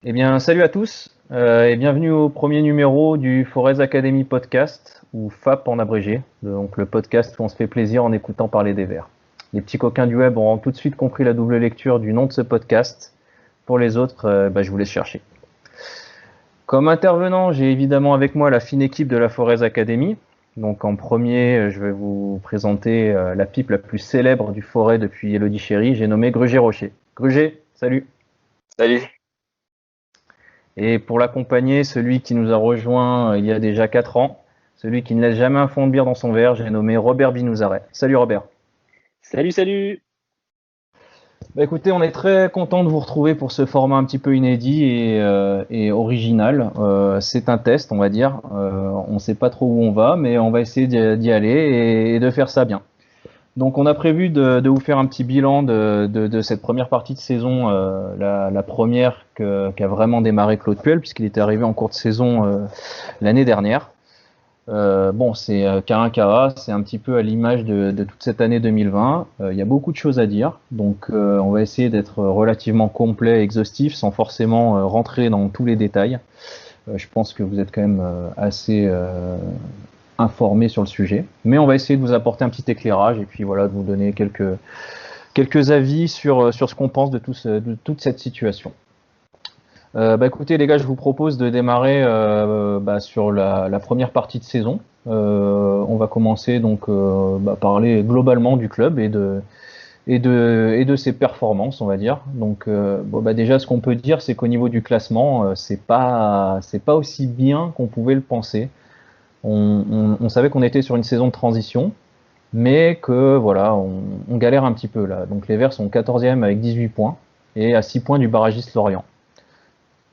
Eh bien, salut à tous et bienvenue au premier numéro du Forez Academy Podcast, ou FAP en abrégé, donc le podcast où on se fait plaisir en écoutant parler des Verts. Les petits coquins du web auront tout de suite compris la double lecture du nom de ce podcast. Pour les autres, je vous laisse chercher. Comme intervenant, j'ai évidemment avec moi la fine équipe de la Forez Academy. Donc en premier, je vais vous présenter la pipe la plus célèbre du Forêt depuis Elodie Chéry. J'ai nommé Gruger Rocher. Gruger, salut. Salut. Et pour l'accompagner, celui qui nous a rejoint il y a déjà 4 ans, celui qui ne laisse jamais un fond de bière dans son verre, j'ai nommé Robert Binouzaret. Salut Robert. Salut, salut. Écoutez, on est très content de vous retrouver pour ce format un petit peu inédit et original. C'est un test, on va dire. On ne sait pas trop où on va, mais on va essayer d'y aller et de faire ça bien. Donc on a prévu de vous faire un petit bilan de cette première partie de saison, la première qu'a vraiment démarré Claude Puel, puisqu'il était arrivé en cours de saison l'année dernière. C'est Caracara, c'est un petit peu à l'image de toute cette année 2020. Il y a beaucoup de choses à dire, donc on va essayer d'être relativement complet et exhaustif sans forcément rentrer dans tous les détails. Je pense que vous êtes quand même assez informé sur le sujet, mais on va essayer de vous apporter un petit éclairage et puis voilà, de vous donner quelques avis sur ce qu'on pense de toute cette situation. Écoutez les gars, je vous propose de démarrer sur la première partie de saison. On va commencer donc parler globalement du club et de ses performances, on va dire. Donc déjà ce qu'on peut dire, c'est qu'au niveau du classement, c'est pas aussi bien qu'on pouvait le penser. On savait qu'on était sur une saison de transition, mais que voilà, on galère un petit peu là. Donc les Verts sont 14e avec 18 points et à 6 points du barragiste Lorient.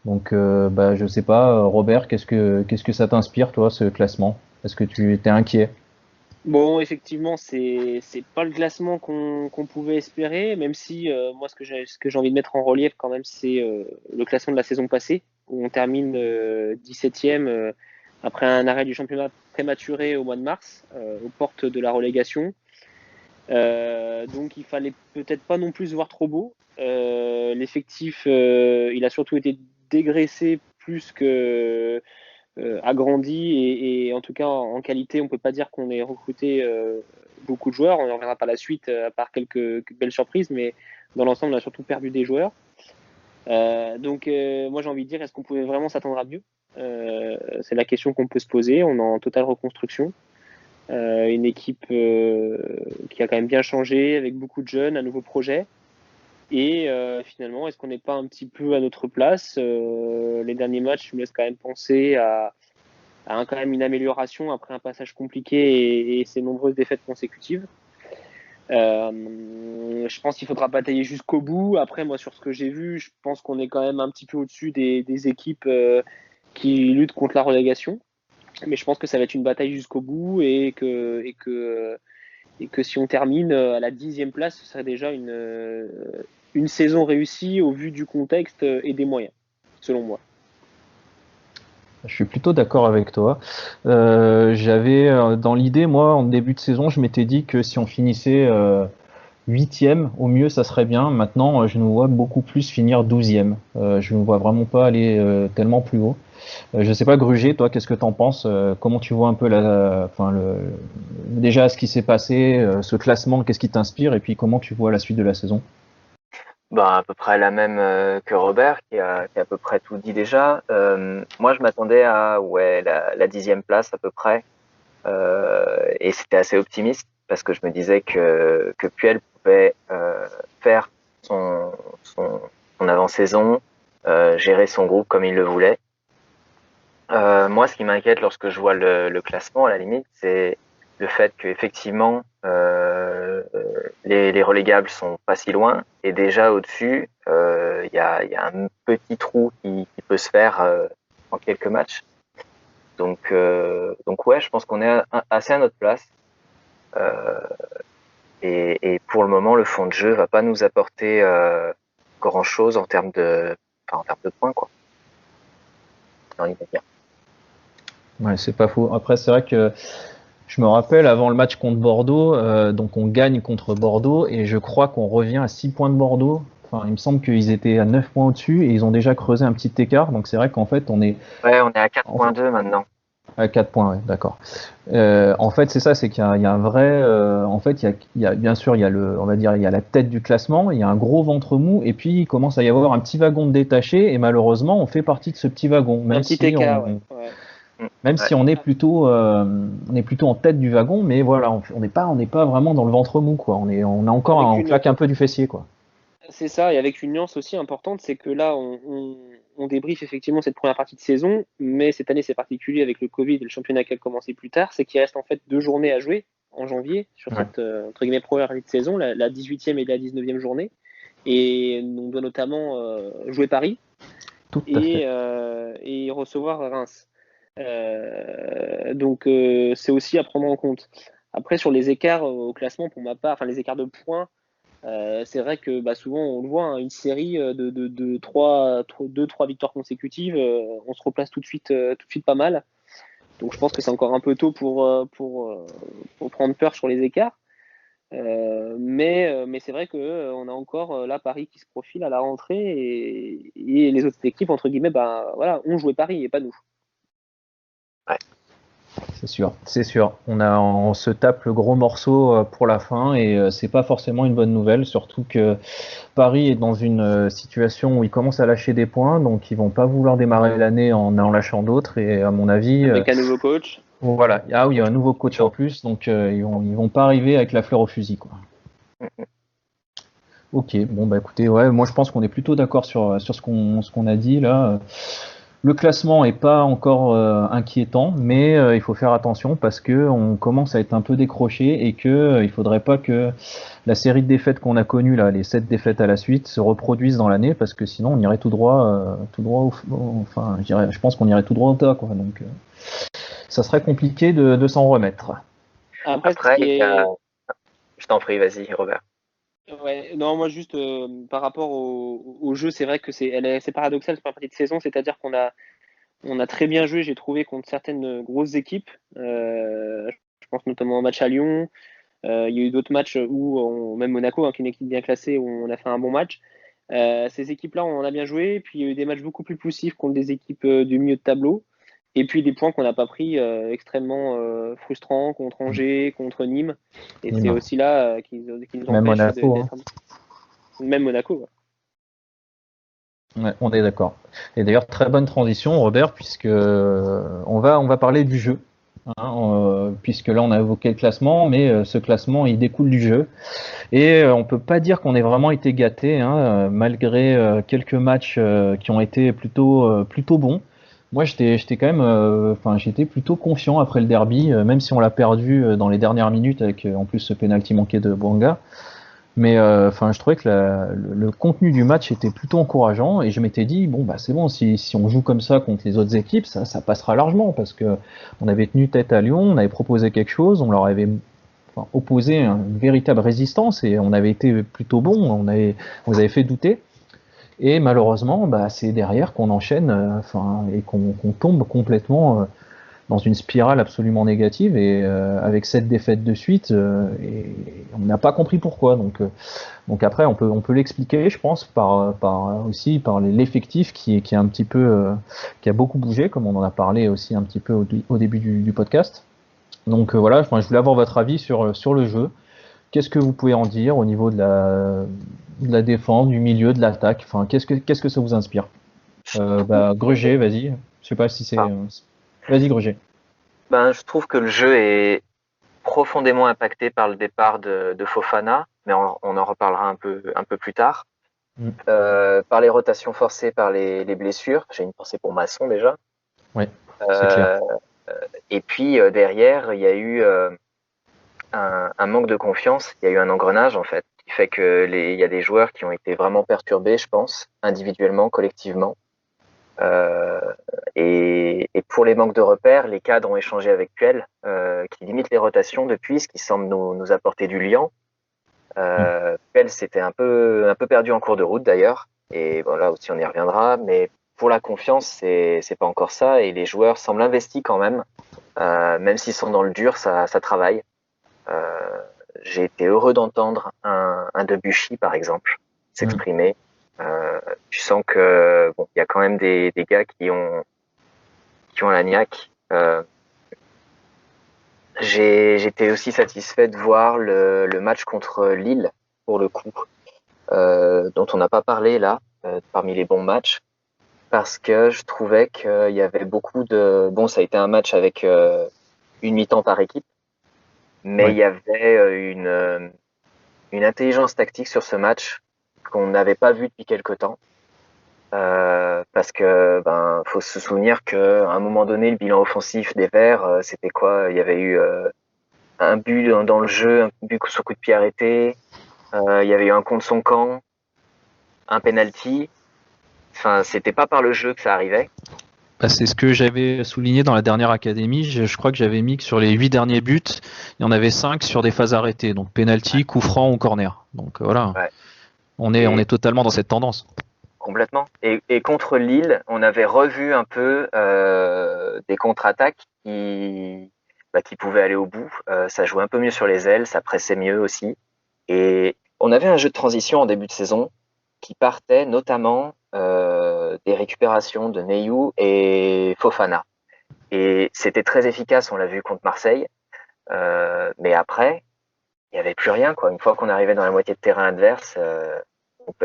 Donc je sais pas, Robert, qu'est-ce que ça t'inspire toi ce classement? Est-ce que tu étais inquiet? Bon, effectivement, c'est pas le classement qu'on pouvait espérer, même si moi ce que j'ai envie de mettre en relief quand même, c'est le classement de la saison passée où on termine 17e après un arrêt du championnat prématuré au mois de mars aux portes de la relégation. Donc il fallait peut-être pas non plus se voir trop beau. L'effectif, il a surtout été dégraissé plus que agrandi et en tout cas en qualité, on peut pas dire qu'on ait recruté beaucoup de joueurs. On ne reviendra pas la suite à part quelques belles surprises, mais dans l'ensemble, on a surtout perdu des joueurs. Moi j'ai envie de dire, est-ce qu'on pouvait vraiment s'attendre à mieux? C'est la question qu'on peut se poser. On est en totale reconstruction. Une équipe qui a quand même bien changé, avec beaucoup de jeunes, un nouveau projet. Et finalement, est-ce qu'on n'est pas un petit peu à notre place? Les derniers matchs me laissent quand même penser à quand même une amélioration après un passage compliqué et ces nombreuses défaites consécutives. Je pense qu'il faudra batailler jusqu'au bout. Après, moi, sur ce que j'ai vu, je pense qu'on est quand même un petit peu au-dessus des équipes qui luttent contre la relégation. Mais je pense que ça va être une bataille jusqu'au bout et que si on termine à la 10e place, ce serait déjà une saison réussie au vu du contexte et des moyens, selon moi. Je suis plutôt d'accord avec toi. J'avais dans l'idée, moi, en début de saison, je m'étais dit que si on finissait 8e, au mieux, ça serait bien. Maintenant, je nous vois beaucoup plus finir 12e. Je ne vois vraiment pas aller tellement plus haut. Je sais pas, Gruger, toi, qu'est-ce que t'en penses? Comment tu vois un peu déjà ce qui s'est passé, ce classement, qu'est-ce qui t'inspire, et puis comment tu vois la suite de la saison? À peu près la même que Robert, qui a à peu près tout dit déjà. Moi, je m'attendais à la 10e place à peu près, et c'était assez optimiste parce que je me disais que Puel pouvait faire son avant-saison, gérer son groupe comme il le voulait. Moi, ce qui m'inquiète lorsque je vois le classement, à la limite, c'est le fait qu'effectivement les relégables sont pas si loin et déjà au-dessus, il y a un petit trou qui peut se faire en quelques matchs. Donc ouais, je pense qu'on est assez à notre place. Et pour le moment, le fond de jeu va pas nous apporter grand-chose en termes de points, quoi. Dans l'immédiat. Ouais, c'est pas faux. Après, c'est vrai que je me rappelle avant le match contre Bordeaux, donc on gagne contre Bordeaux et je crois qu'on revient à 6 points de Bordeaux. Enfin, il me semble qu'ils étaient à 9 points au-dessus et ils ont déjà creusé un petit écart. Donc c'est vrai qu'en fait, on est Ouais, on est à 4,2 maintenant. à 4 points, ouais, d'accord. En fait, c'est ça, c'est qu'il y a un vrai. En fait, il y a bien sûr, il y a on va dire, il y a la tête du classement, il y a un gros ventre mou, et puis il commence à y avoir un petit wagon de détaché, et malheureusement, on fait partie de ce petit wagon, Un petit écart, ouais. même Ouais. si on est plutôt en tête du wagon, mais voilà, on n'est pas vraiment dans le ventre mou, quoi. On claque un peu du fessier, quoi. C'est ça, et avec une nuance aussi importante, c'est que là, on débriefe effectivement cette première partie de saison, mais cette année c'est particulier avec le Covid et le championnat qui a commencé plus tard, c'est qu'il reste en fait 2 journées à jouer en janvier sur Ouais. cette entre guillemets première partie de saison, la 18e et la 19e journée, et on doit notamment jouer Paris Tout à fait. et recevoir Reims. Donc c'est aussi à prendre en compte. Après sur les écarts au classement, pour ma part, enfin les écarts de points. C'est vrai que souvent on le voit, hein, une série de 2-3 victoires consécutives, on se replace tout de suite pas mal. Donc je pense que c'est encore un peu tôt pour prendre peur sur les écarts. Mais c'est vrai qu'on a encore là Paris qui se profile à la rentrée et les autres équipes, entre guillemets, voilà, ont joué Paris et pas nous. Ouais. C'est sûr, c'est sûr. On se tape le gros morceau pour la fin et c'est pas forcément une bonne nouvelle, surtout que Paris est dans une situation où ils commencent à lâcher des points, donc ils vont pas vouloir démarrer l'année en lâchant d'autres et à mon avis, Avec un nouveau coach. voilà. Ah oui, il y a un nouveau coach en plus, donc ils vont pas arriver avec la fleur au fusil, quoi. Ok, bon bah écoutez, ouais, moi je pense qu'on est plutôt d'accord sur ce qu'on a dit là. Le classement est pas encore inquiétant, mais il faut faire attention parce que on commence à être un peu décroché et que il faudrait pas que la série de défaites qu'on a connue là, les 7 défaites à la suite, se reproduisent dans l'année parce que sinon on irait tout droit enfin, je pense qu'on irait tout droit au tas, quoi. Donc ça serait compliqué de s'en remettre. Après, ce Après, qui est je t'en prie, vas-y, Robert. Ouais, non, moi juste par rapport au jeu, c'est vrai que c'est paradoxal cette première partie de saison, c'est-à-dire qu'on a très bien joué, j'ai trouvé, contre certaines grosses équipes. Je pense notamment au match à Lyon. Il y a eu d'autres matchs même Monaco, hein, qui est une équipe bien classée, où on a fait un bon match. Ces équipes-là, on a bien joué. Puis il y a eu des matchs beaucoup plus poussifs contre des équipes du milieu de tableau. Et puis des points qu'on n'a pas pris extrêmement frustrants contre Angers, contre Nîmes. Et c'est Nîmes. aussi là qui nous Même empêche Monaco, hein. d'être. Même Monaco. Ouais. Ouais, on est d'accord. Et d'ailleurs, très bonne transition, Robert, puisque on va parler du jeu, hein, puisque là on a évoqué le classement, mais ce classement il découle du jeu. Et on peut pas dire qu'on ait vraiment été gâté, hein, malgré quelques matchs qui ont été plutôt bons. Moi, j'étais quand même, enfin, j'étais plutôt confiant après le derby, même si on l'a perdu dans les dernières minutes avec en plus ce penalty manqué de Bouanga. Mais enfin, je trouvais que le contenu du match était plutôt encourageant et je m'étais dit bon bah c'est bon, si on joue comme ça contre les autres équipes, ça passera largement parce que on avait tenu tête à Lyon, on avait proposé quelque chose, on leur avait opposé une véritable résistance et on avait été plutôt bon, on avait fait douter. Et malheureusement, bah, c'est derrière qu'on enchaîne, enfin, et qu'on tombe complètement dans une spirale absolument négative et avec cette défaite de suite, et on n'a pas compris pourquoi. Donc après, on peut l'expliquer, je pense, aussi par l'effectif qui est un petit peu, qui a beaucoup bougé, comme on en a parlé aussi un petit peu au début du podcast. Donc voilà, enfin, je voulais avoir votre avis sur le jeu. Qu'est-ce que vous pouvez en dire au niveau de la défense, du milieu, de l'attaque? Enfin, qu'est-ce que ça vous inspire? Gruget, vas-y. Je sais pas si c'est. Ah. Vas-y, Gruget. Ben, je trouve que le jeu est profondément impacté par le départ de Fofana, mais on en reparlera un peu plus tard. Par les rotations forcées, par les blessures. J'ai une pensée pour Masson déjà. Oui, c'est clair. Et puis derrière, il y a eu un manque de confiance. Il y a eu un engrenage en fait, qui fait que il y a des joueurs qui ont été vraiment perturbés, je pense, individuellement, collectivement. Et pour les manques de repères, les cadres ont échangé avec Puel, qui limite les rotations depuis, ce qui semble nous apporter du liant. Puel s'était un peu perdu en cours de route d'ailleurs, et bon, là aussi on y reviendra, mais pour la confiance, c'est pas encore ça, et les joueurs semblent investis quand même s'ils sont dans le dur, ça travaille. J'ai été heureux d'entendre un Debuchy par exemple, s'exprimer. Tu sens que bon, il y a quand même des gars qui ont la niaque. J'étais aussi satisfait de voir le match contre Lille, pour le coup, dont on n'a pas parlé là, parmi les bons matchs, parce que je trouvais qu'il y avait beaucoup de... Bon, ça a été un match avec une mi-temps par équipe, mais il y avait une intelligence tactique sur ce match qu'on n'avait pas vu depuis quelque temps. Parce que faut se souvenir qu'à un moment donné, le bilan offensif des Verts, c'était quoi? Il y avait eu un but dans le jeu, un but sur coup de pied arrêté, il y avait eu un contre son camp, un penalty. Enfin, c'était pas par le jeu que ça arrivait. C'est ce que j'avais souligné dans la dernière académie. Je crois que j'avais mis que sur les 8 derniers buts, il y en avait 5 sur des phases arrêtées, donc penalty, coup franc ou corner. Donc voilà, on est totalement dans cette tendance. Complètement. Et contre Lille, on avait revu un peu des contre-attaques qui pouvaient aller au bout. Ça jouait un peu mieux sur les ailes, ça pressait mieux aussi. Et on avait un jeu de transition en début de saison qui partait notamment des récupérations de Neyou et Fofana. Et c'était très efficace, on l'a vu contre Marseille. Mais après, il n'y avait plus rien, quoi. Une fois qu'on arrivait dans la moitié de terrain adverse,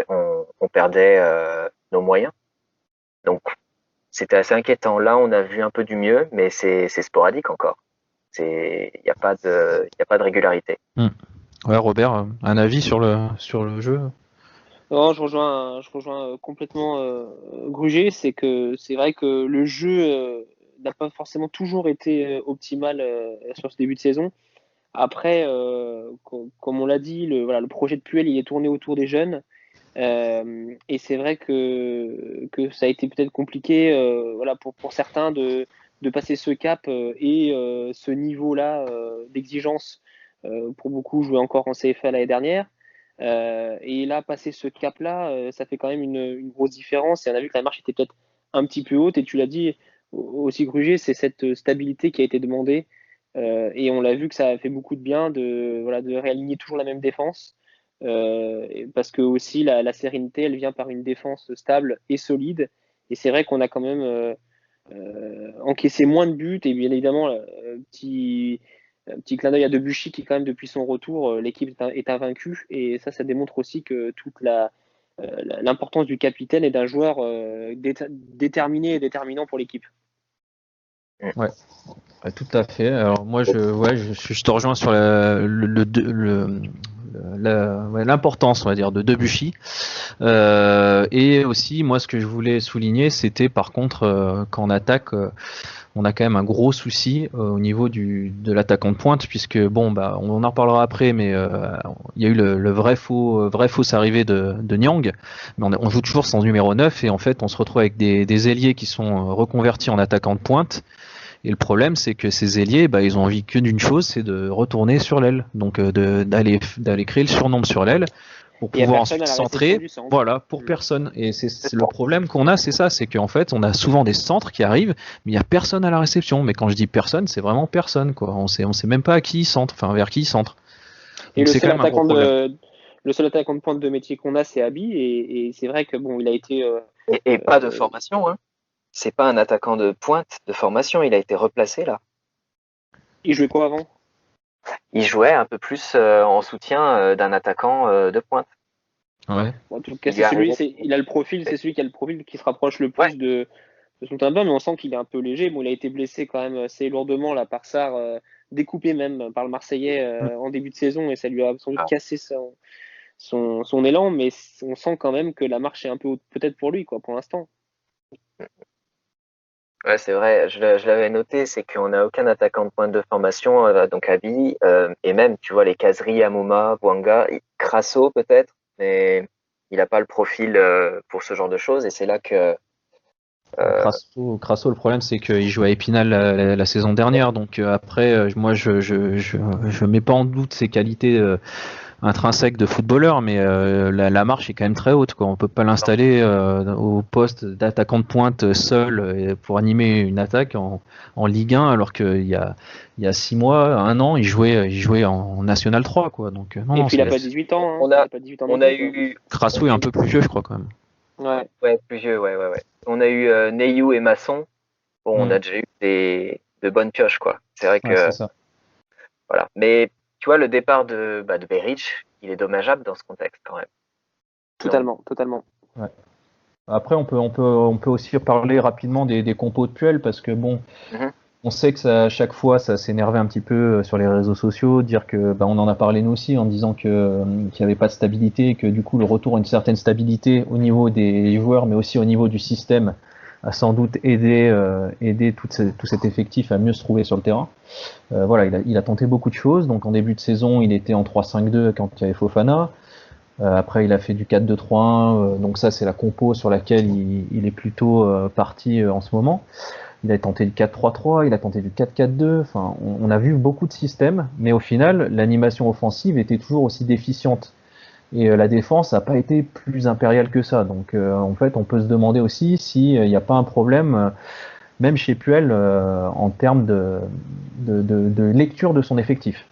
on perdait nos moyens. Donc, c'était assez inquiétant. Là, on a vu un peu du mieux, mais c'est sporadique encore. Il n'y a pas de régularité. Ouais, Robert, un avis sur le jeu? Non, je rejoins complètement Gruget. C'est vrai que le jeu n'a pas forcément toujours été optimal sur ce début de saison. Après, comme on l'a dit, le projet de Puel, il est tourné autour des jeunes. Et c'est vrai que ça a été peut-être compliqué pour certains de passer ce cap et ce niveau-là d'exigence. Pour beaucoup, jouer encore en CFA l'année dernière. Et là, passer ce cap-là, ça fait quand même une grosse différence. Et on a vu que la marche était peut-être un petit peu haute. Et tu l'as dit aussi, Grugier, c'est cette stabilité qui a été demandée. Et on l'a vu que ça a fait beaucoup de bien de réaligner toujours la même défense. Parce que aussi la sérénité, elle vient par une défense stable et solide. Et c'est vrai qu'on a quand même encaissé moins de buts. Et bien évidemment, petit clin d'œil à Debuchy qui, quand même, depuis son retour, l'équipe est invaincue. Et ça démontre aussi que toute l'importance du capitaine et d'un joueur déterminé et déterminant pour l'équipe. Ouais, tout à fait. Alors moi, je te rejoins sur l'importance, on va dire, de Debuchy. Et aussi, moi, ce que je voulais souligner, c'était par contre qu'en attaque, on a quand même un gros souci au niveau de l'attaquant de pointe, puisque on en reparlera après, mais il y a eu le vraie fausse arrivée de Niang, mais on joue toujours sans numéro 9, et en fait, on se retrouve avec des ailiers qui sont reconvertis en attaquants de pointe. Et le problème, c'est que ces ailiers, ils ont envie que d'une chose, c'est de retourner sur l'aile, donc d'aller créer le surnombre sur l'aile pour pouvoir ensuite centrer. Voilà, pour personne. Et c'est le problème qu'on a, c'est ça, c'est qu'en fait, on a souvent des centres qui arrivent, mais il n'y a personne à la réception. Mais quand je dis personne, c'est vraiment personne, quoi. On sait même pas à qui il centre, enfin vers qui il centre. Et le seul attaquant de pointe de métier qu'on a, c'est Abi, et c'est vrai que il a été. Et pas de formation, hein. C'est pas un attaquant de pointe de formation, il a été replacé là. Il jouait quoi avant? Il jouait un peu plus en soutien d'un attaquant de pointe. Ouais. En tout cas, il a le profil, c'est celui qui a le profil qui se rapproche le plus de son timbre, mais on sent qu'il est un peu léger. Il a été blessé quand même assez lourdement là par Sarr, découpé même par le Marseillais en début de saison, et ça lui a sans doute cassé son élan, mais on sent quand même que la marche est un peu haute peut-être pour lui, quoi, pour l'instant. Ouais, c'est vrai, je l'avais noté, c'est qu'on n'a aucun attaquant de pointe de formation, donc Abi, et même, tu vois, les caseries, Amouma, Bouanga, Crasso peut-être, mais il n'a pas le profil pour ce genre de choses, et c'est là que... Crasso, le problème, c'est qu'il jouait à Épinal la saison dernière, donc après, moi, je mets pas en doute ses qualités intrinsèque de footballeur, mais la marche est quand même très haute, quoi. On peut pas l'installer au poste d'attaquant de pointe seul pour animer une attaque en Ligue 1, alors qu'il y a 6 mois, 1 an, il jouait en National 3, quoi. Donc, Et puis il a pas 18 ans. Hein. On a, Il a pas 18 ans on non a plus, quoi. eu, Crasso est un peu plus vieux, je crois, quand même. Ouais. ouais, plus vieux, ouais. On a eu Neyou et Masson. Bon, on a déjà eu de bonnes pioches, quoi. C'est vrai que, Ouais, c'est ça. voilà. Mais tu vois, le départ de Berić, il est dommageable dans ce contexte, quand même. Totalement. Ouais. Après, on peut aussi parler rapidement des compos de Puel, parce que bon, on sait que à chaque fois, ça s'énervait un petit peu sur les réseaux sociaux, dire que, on en a parlé nous aussi, en disant qu'il n'y avait pas de stabilité, et que du coup, le retour à une certaine stabilité au niveau des joueurs, mais aussi au niveau du système, a sans doute aidé tout cet effectif à mieux se trouver sur le terrain. Voilà, il a tenté beaucoup de choses. Donc en début de saison, il était en 3-5-2 quand il y avait Fofana. Après, il a fait du 4-2-3-1. Donc ça, c'est la compo sur laquelle il est plutôt parti en ce moment. Il a tenté du 4-3-3, il a tenté du 4-4-2. Enfin, on a vu beaucoup de systèmes, mais au final, l'animation offensive était toujours aussi déficiente. Et la défense n'a pas été plus impériale que ça. Donc en fait, on peut se demander aussi s'il n'y a pas un problème, même chez Puel, en termes de lecture de son effectif.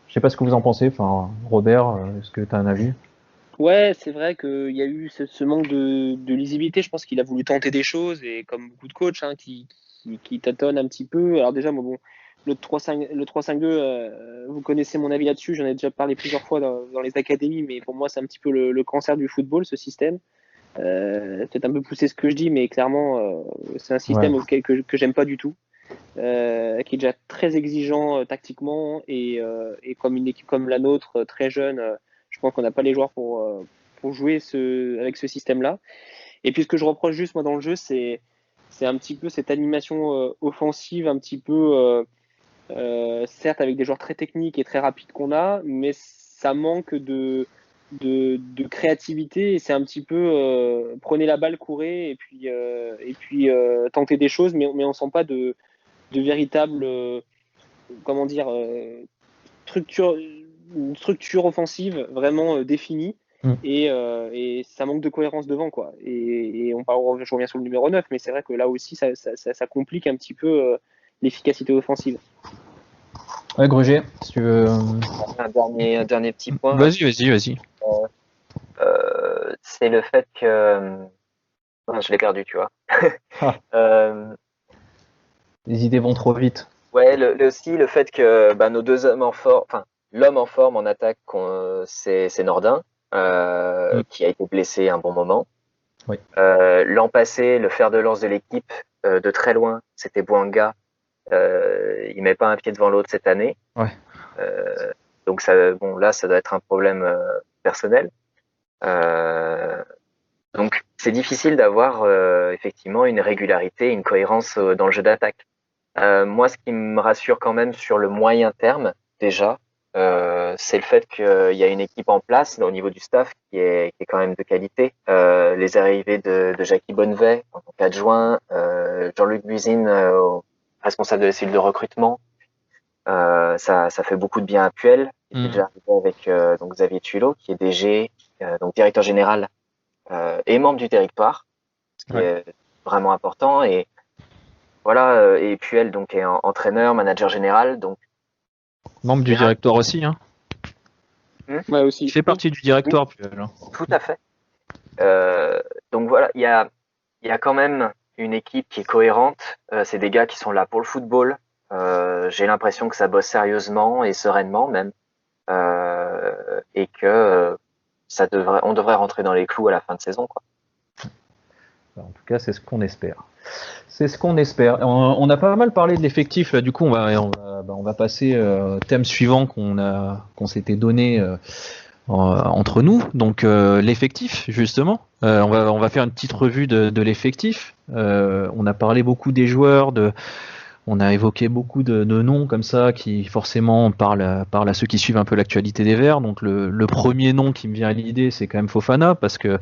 Je sais pas ce que vous en pensez. Enfin, Robert, est-ce que tu as un avis? Ouais, c'est vrai qu'il y a eu ce manque de lisibilité. Je pense qu'il a voulu tenter des choses et comme beaucoup de coachs hein, qui tâtonnent un petit peu. Alors déjà, moi, bon, le 3-5-2, vous connaissez mon avis là-dessus. J'en ai déjà parlé plusieurs fois dans les académies, mais pour moi, c'est un petit peu le cancer du football, ce système. Peut-être un peu poussé ce que je dis, mais clairement, c'est un système que j'aime pas du tout. Qui est déjà très exigeant tactiquement et comme une équipe comme la nôtre, très jeune, je pense qu'on n'a pas les joueurs pour jouer avec ce système-là. Et puis ce que je reproche juste moi dans le jeu, c'est un petit peu cette animation offensive, un petit peu, certes avec des joueurs très techniques et très rapides qu'on a, mais ça manque de créativité et c'est un petit peu prenez la balle, courez et puis tentez des choses, mais on sent pas de véritable comment dire structure une structure offensive vraiment définie et ça manque de cohérence devant quoi et on parle, je reviens sur le numéro 9 mais c'est vrai que là aussi ça complique un petit peu l'efficacité offensive. Ouais, Gruget, si tu veux. Un dernier petit point. Vas-y. C'est le fait que je l'ai perdu, tu vois. Les idées vont trop vite. Ouais, aussi le fait que nos deux hommes en forme, enfin l'homme en forme en attaque, c'est Nordin, qui a été blessé un bon moment. Oui. L'an passé, le fer de lance de l'équipe, de très loin, c'était Bouanga. Il met pas un pied devant l'autre cette année. Ouais. Donc ça, là, ça doit être un problème personnel. Donc c'est difficile d'avoir effectivement une régularité, une cohérence dans le jeu d'attaque. Moi, ce qui me rassure quand même sur le moyen terme, déjà, c'est le fait qu'il y a une équipe en place au niveau du staff qui est quand même de qualité. Les arrivées de Jackie Bonnevet en tant qu'adjoint, Jean-Luc Buisine, responsable de la cellule de recrutement, ça fait beaucoup de bien à Puel. Il est déjà arrivé avec donc Xavier Tuilot, qui est DG, donc directeur général et membre du directoire, ce qui est vraiment important. Et voilà, et Puel donc est entraîneur, manager général, donc membre du directoire aussi, hein. Ouais, aussi. Il fait partie du directoire, Puel. Tout à fait. Donc voilà, il y a quand même une équipe qui est cohérente. C'est des gars qui sont là pour le football. J'ai l'impression que ça bosse sérieusement et sereinement même, et que on devrait rentrer dans les clous à la fin de saison, quoi. En tout cas, c'est ce qu'on espère. On a pas mal parlé de l'effectif. Là, du coup, on va passer au thème suivant qu'on s'était donné entre nous. Donc, l'effectif, justement. On va faire une petite revue de l'effectif. On a parlé beaucoup des joueurs, on a évoqué beaucoup de noms comme ça qui forcément parlent à ceux qui suivent un peu l'actualité des Verts. Donc, le premier nom qui me vient à l'idée, c'est quand même Fofana, parce que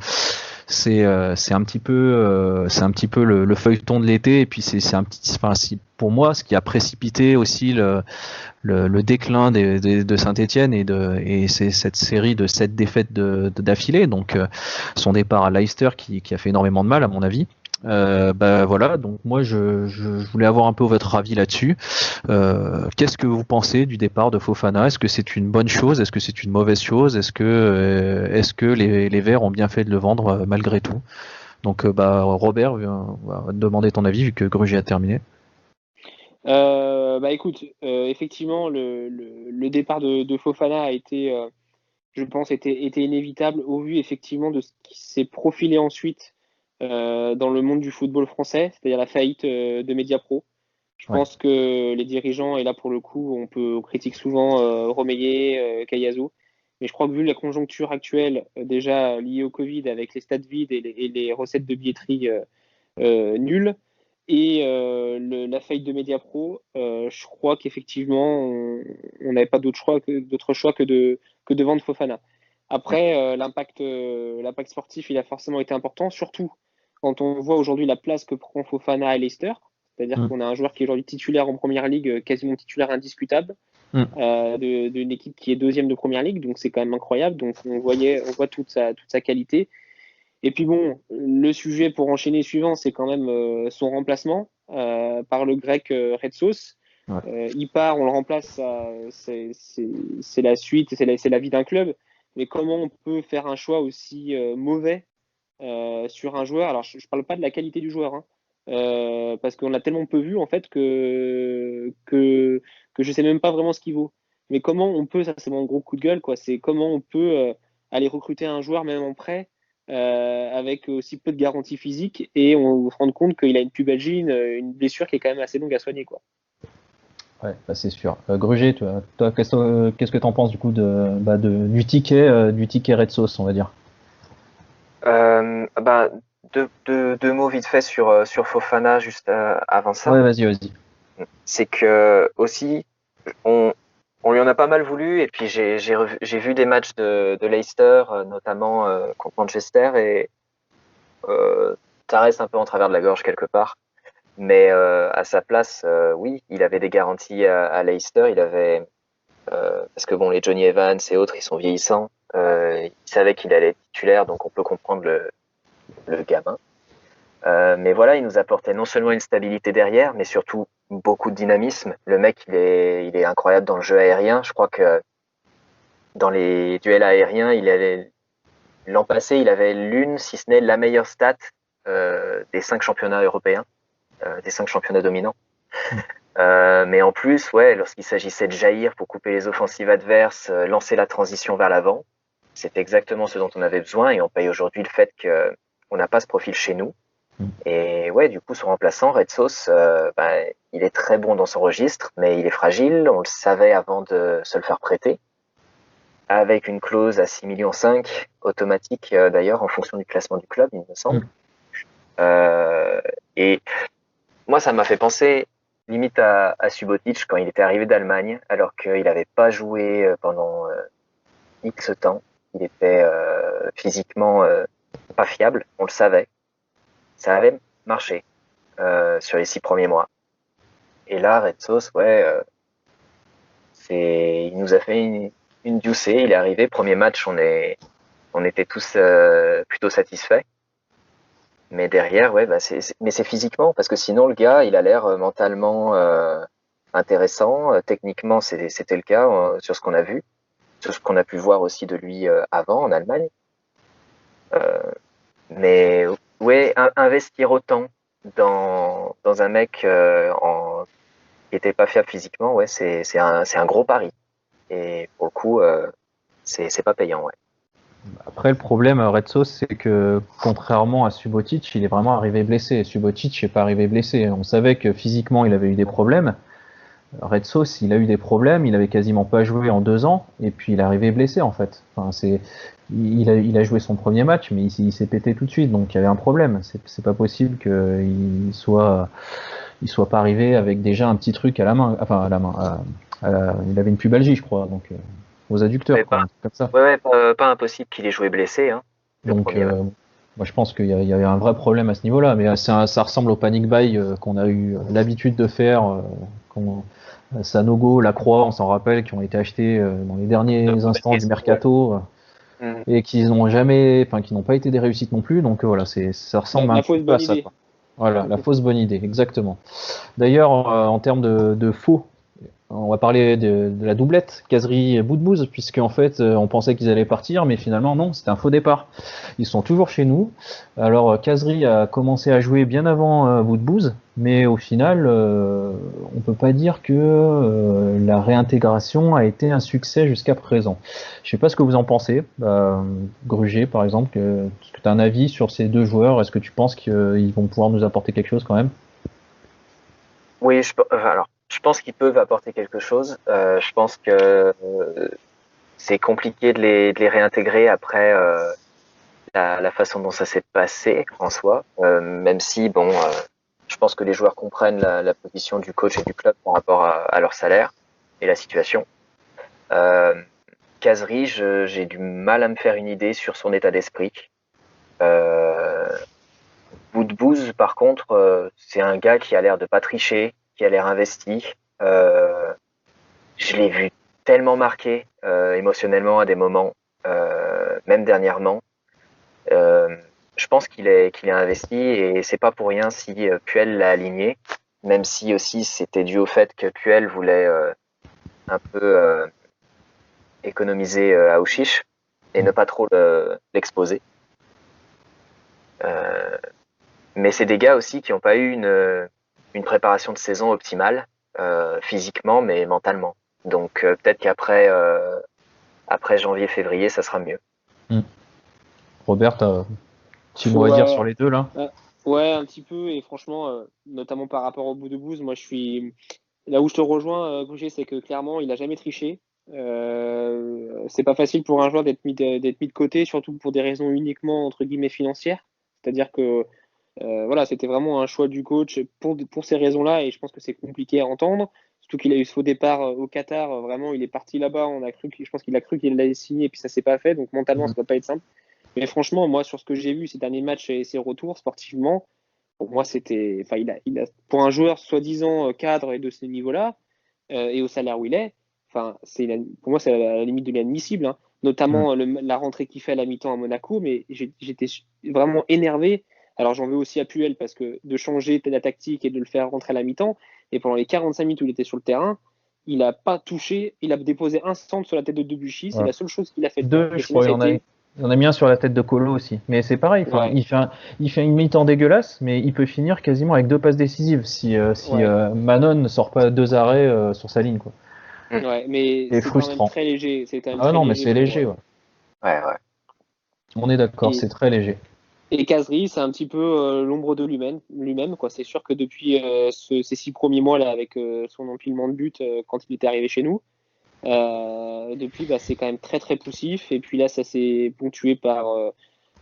c'est un petit peu le feuilleton de l'été, et puis c'est un petit, enfin, pour moi, ce qui a précipité aussi le déclin de Saint-Étienne et c'est cette série de 7 défaites d'affilée. Donc son départ à Leicester qui a fait énormément de mal à mon avis. Voilà, donc moi je voulais avoir un peu votre avis là-dessus. Qu'est-ce que vous pensez du départ de Fofana? Est-ce que c'est une bonne chose? Est-ce que c'est une mauvaise chose? Est-ce que les Verts ont bien fait de le vendre malgré tout? Donc Robert, on va te demander ton avis vu que Grugy a terminé. Écoute, effectivement, le départ de Fofana a été, je pense, était inévitable au vu effectivement de ce qui s'est profilé ensuite dans le monde du football français, c'est-à-dire la faillite de Mediapro. Je pense que les dirigeants, et là pour le coup, on critique souvent Romeyer, Cayazo, mais je crois que vu la conjoncture actuelle, déjà liée au Covid, avec les stades vides et les recettes de billetterie nulles, et la faillite de Mediapro, je crois qu'effectivement, on n'avait pas d'autre choix que de vendre Fofana. Après, l'impact sportif, il a forcément été important, surtout quand on voit aujourd'hui la place que prend Fofana à Leicester. C'est-à-dire qu'on a un joueur qui est aujourd'hui titulaire en première ligue, quasiment titulaire indiscutable, d'une équipe qui est deuxième de première ligue, donc c'est quand même incroyable. Donc on voit toute sa qualité. Et puis bon, le sujet pour enchaîner suivant, c'est quand même son remplacement par le grec Red Sauce. Il part, on le remplace, c'est la suite, c'est la vie d'un club. Mais comment on peut faire un choix aussi mauvais sur un joueur? Alors je parle pas de la qualité du joueur, hein, parce qu'on l'a tellement peu vu en fait que je sais même pas vraiment ce qu'il vaut. Mais comment on peut, ça c'est mon gros coup de gueule, quoi, c'est comment on peut aller recruter un joueur même en prêt avec aussi peu de garantie physique et on se rend compte qu'il a une pubalgie, une blessure qui est quand même assez longue à soigner, quoi. Ouais, c'est sûr. Grugy, toi qu'est-ce que tu en penses du coup du ticket Red Sauce, on va dire? Deux mots vite fait sur Fofana juste avant ça. Ouais, vas-y. C'est que aussi on lui en a pas mal voulu, et puis j'ai vu des matchs de Leicester, notamment contre Manchester, et ça reste un peu en travers de la gorge quelque part. Mais à sa place, oui, il avait des garanties à Leicester. Il avait parce que bon, les Johnny Evans et autres, ils sont vieillissants. Il savait qu'il allait être titulaire, donc on peut comprendre le gamin. Mais voilà, il nous apportait non seulement une stabilité derrière, mais surtout beaucoup de dynamisme. Le mec, il est incroyable dans le jeu aérien. Je crois que dans les duels aériens, l'an passé, il avait l'une, si ce n'est la meilleure stat des 5 championnats européens, des 5 championnats dominants. Mais en plus, lorsqu'il s'agissait de jaillir pour couper les offensives adverses, lancer la transition vers l'avant, c'est exactement ce dont on avait besoin, et on paye aujourd'hui le fait qu'on n'a pas ce profil chez nous. Et du coup, son remplaçant, Red Sauce, il est très bon dans son registre, mais il est fragile. On le savait avant de se le faire prêter, avec une clause à 6,5 millions automatique d'ailleurs en fonction du classement du club, il me semble. Et moi, ça m'a fait penser limite à Subotic quand il était arrivé d'Allemagne, alors qu'il n'avait pas joué pendant X temps. Il était physiquement pas fiable, on le savait. Ça avait marché sur les 6 premiers mois. Et là, Red Sauce, il nous a fait une doucée. Il est arrivé, premier match, on était tous plutôt satisfaits. Mais derrière, mais c'est physiquement, parce que sinon le gars, il a l'air mentalement intéressant. Techniquement, c'était le cas sur ce qu'on a vu, sur ce qu'on a pu voir aussi de lui avant en Allemagne. Mais investir autant dans un mec qui était pas fiable physiquement, c'est un gros pari. Et pour le coup, c'est pas payant, Après, le problème à Red Sauce, c'est que contrairement à Subotic, il est vraiment arrivé blessé. Subotic n'est pas arrivé blessé. On savait que physiquement, il avait eu des problèmes. Red Sauce, il a eu des problèmes. Il avait quasiment pas joué en 2 ans, et puis il est arrivé blessé en fait. Enfin, il a joué son premier match, mais il s'est pété tout de suite, donc il y avait un problème. C'est pas possible qu'il soit pas arrivé avec déjà un petit truc à la main. Enfin, à la main. Il avait une pubalgie, je crois, donc aux adducteurs, comme ça. Pas impossible qu'il ait joué blessé. Hein, Donc, Moi, je pense qu'il y a un vrai problème à ce niveau-là, mais ça ressemble au panic buy qu'on a eu l'habitude de faire. Sanogo, Lacroix, on s'en rappelle, qui ont été achetés dans les derniers instants du mercato et qui n'ont pas été des réussites non plus. Donc voilà, ça ressemble un petit peu à ça, quoi. Voilà, la fausse bonne idée, exactement. D'ailleurs, en termes de faux, on va parler de la doublette, Cazerie et Boudbouz, puisque en fait, on pensait qu'ils allaient partir, mais finalement non, c'était un faux départ. Ils sont toujours chez nous. Alors, Cazerie a commencé à jouer bien avant Boudbouz, mais au final, on peut pas dire que la réintégration a été un succès jusqu'à présent. Je sais pas ce que vous en pensez, Gruger par exemple. Est-ce que tu as un avis sur ces deux joueurs? Est-ce que tu penses qu'ils vont pouvoir nous apporter quelque chose quand même? Oui, je pense qu'ils peuvent apporter quelque chose. Je pense que c'est compliqué de les réintégrer après la façon dont ça s'est passé en soi, même si je pense que les joueurs comprennent la position du coach et du club par rapport à leur salaire et la situation. Cazerie, j'ai du mal à me faire une idée sur son état d'esprit. Boudbouz, par contre, c'est un gars qui a l'air de pas tricher, qui a l'air investi. Je l'ai vu tellement marqué émotionnellement à des moments, même dernièrement. Je pense qu'il est investi et c'est pas pour rien si Puel l'a aligné, même si aussi c'était dû au fait que Puel voulait un peu économiser Aouchiche et ne pas trop l'exposer. Mais c'est des gars aussi qui n'ont pas eu une préparation de saison optimale, physiquement mais mentalement. Donc peut-être qu'après après janvier-février, ça sera mieux. Robert, t'as un petit mot à dire sur les deux là? Ouais, un petit peu, et franchement, notamment par rapport au Boudbouz, moi je suis là où je te rejoins, Gruger, c'est que clairement il a jamais triché. C'est pas facile pour un joueur d'être mis de côté, surtout pour des raisons uniquement entre guillemets financières. C'est-à-dire que voilà, c'était vraiment un choix du coach pour ces raisons-là, et je pense que c'est compliqué à entendre. Surtout qu'il a eu ce faux départ au Qatar, vraiment, il est parti là-bas, je pense qu'il a cru qu'il allait signer, et puis ça s'est pas fait, donc mentalement, ça doit pas être simple. Mais franchement, moi, sur ce que j'ai vu ces derniers matchs et ses retours sportivement, pour moi, c'était, enfin, pour un joueur soi-disant cadre et de ce niveau-là, et au salaire où il est, enfin, pour moi, c'est à la limite de l'inadmissible, hein. Notamment la rentrée qu'il fait à la mi-temps à Monaco, mais j'étais vraiment énervé. Alors j'en veux aussi à Puel parce que de changer la tactique et de le faire rentrer à la mi-temps, et pendant les 45 minutes où il était sur le terrain, il a pas touché, il a déposé un centre sur la tête de Debuchy, c'est la seule chose qu'il a fait. Deux, je crois, il y en a mis un sur la tête de Colo aussi. Mais c'est pareil, il fait une mi-temps dégueulasse, mais il peut finir quasiment avec 2 passes décisives si Manon ne sort pas 2 arrêts sur sa ligne, quoi. Ouais, mais c'est frustrant. Quand même très léger. Mais c'est léger, ouais. On est d'accord, c'est très léger. Et Cazerie, c'est un petit peu l'ombre de lui-même, quoi. C'est sûr que depuis ces 6 premiers mois là, avec son empilement de buts quand il était arrivé chez nous, depuis, c'est quand même très très poussif. Et puis là, ça s'est ponctué par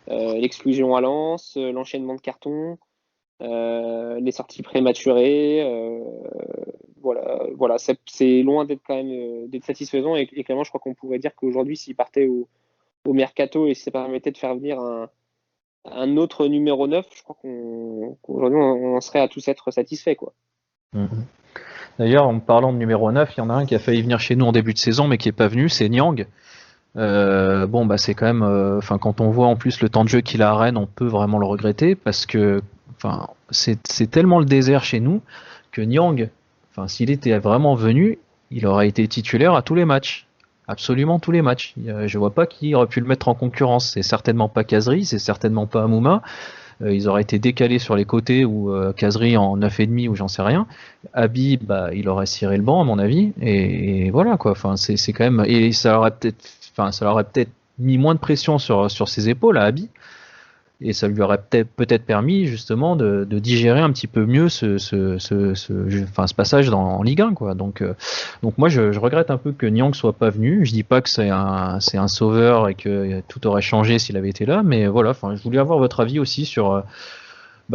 l'exclusion à Lens, l'enchaînement de cartons, les sorties prématurées. Voilà, c'est loin d'être quand même d'être satisfaisant. Et clairement, je crois qu'on pourrait dire qu'aujourd'hui, s'il partait au mercato et si ça permettait de faire venir un autre numéro 9, je crois qu'aujourd'hui on serait à tous être satisfaits, quoi. D'ailleurs, en parlant de numéro 9, il y en a un qui a failli venir chez nous en début de saison mais qui est pas venu, c'est Niang. C'est quand même, quand on voit en plus le temps de jeu qu'il a à Rennes, on peut vraiment le regretter parce que, c'est tellement le désert chez nous que Niang, s'il était vraiment venu, il aurait été titulaire à tous les matchs. Absolument tous les matchs. Je vois pas qui aurait pu le mettre en concurrence. C'est certainement pas Cazerie, c'est certainement pas Amouma. Ils auraient été décalés sur les côtés ou Cazerie en 9,5 ou j'en sais rien. Abi, il aurait ciré le banc à mon avis. Et voilà quoi. C'est quand même. Et ça aurait peut-être mis moins de pression sur ses épaules à Abi. Et ça lui aurait peut-être permis justement de digérer un petit peu mieux ce passage en Ligue 1, quoi. Donc moi je regrette un peu que Niang soit pas venu. Je dis pas que c'est un sauveur et que tout aurait changé s'il avait été là, mais voilà. Je voulais avoir votre avis aussi sur.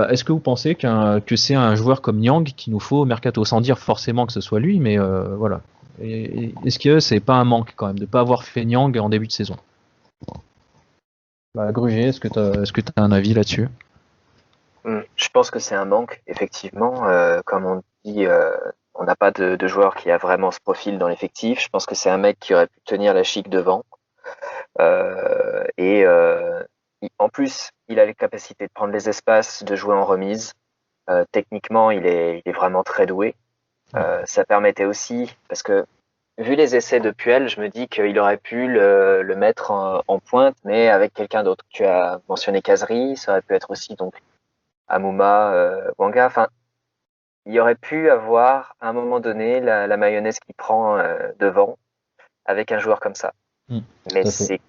Est-ce que vous pensez que c'est un joueur comme Niang qu'il nous faut au mercato, sans dire forcément que ce soit lui, mais voilà. Est-ce que c'est pas un manque quand même de pas avoir fait Niang en début de saison? Gruget, est-ce que tu as un avis là-dessus? Je pense que c'est un manque, effectivement. Comme on dit, on n'a pas de joueur qui a vraiment ce profil dans l'effectif. Je pense que c'est un mec qui aurait pu tenir la chic devant. En plus, il a les capacités de prendre les espaces, de jouer en remise. Techniquement, il est vraiment très doué. Ça permettait aussi, parce que vu les essais de Puel, je me dis qu'il aurait pu le mettre en pointe, mais avec quelqu'un d'autre. Tu as mentionné Kazri, ça aurait pu être aussi donc Amouma, Wanga. Enfin, il y aurait pu avoir à un moment donné la mayonnaise qui prend devant avec un joueur comme ça. Mais c'est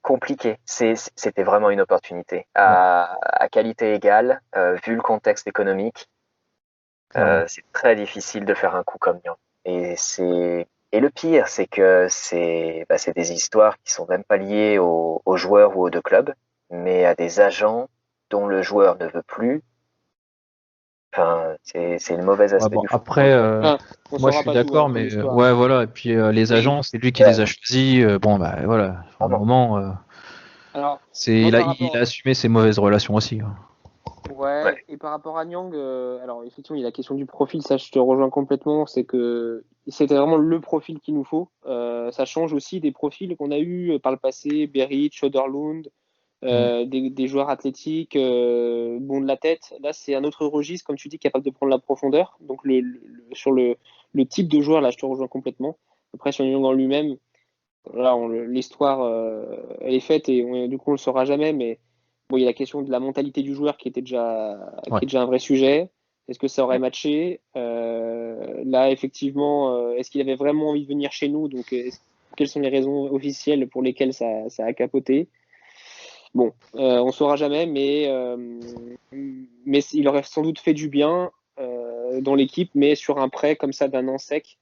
compliqué. C'était vraiment une opportunité à qualité égale, vu le contexte économique. C'est très difficile de faire un coup comme Niang. Et le pire, c'est que c'est des histoires qui sont même pas liées aux joueurs ou aux deux clubs, mais à des agents dont le joueur ne veut plus. Enfin, c'est le mauvais aspect du football. Après, moi je suis d'accord, mais ouais, voilà. Et puis les agents, c'est lui qui les a choisis. Voilà. À un moment, Alors, il a assumé ses mauvaises relations aussi. Ouais, et par rapport à Niang, alors effectivement, il y a la question du profil, ça je te rejoins complètement, c'est que c'était vraiment le profil qu'il nous faut. Ça change aussi des profils qu'on a eu par le passé, Berit, Söderlund, des joueurs athlétiques, bons de la tête. Là, c'est un autre registre, comme tu dis, capable de prendre la profondeur. Donc sur le type de joueur, là, je te rejoins complètement. Après, sur Niang en lui-même, là, l'histoire, elle est faite et du coup, on le saura jamais, mais bon, il y a la question de la mentalité du joueur qui est déjà un vrai sujet. Est-ce que ça aurait matché là, effectivement, est-ce qu'il avait vraiment envie de venir chez nous? Donc, quelles sont les raisons officielles pour lesquelles ça a capoté? Bon, on saura jamais, mais il aurait sans doute fait du bien dans l'équipe, mais sur un prêt comme ça d'un an sec,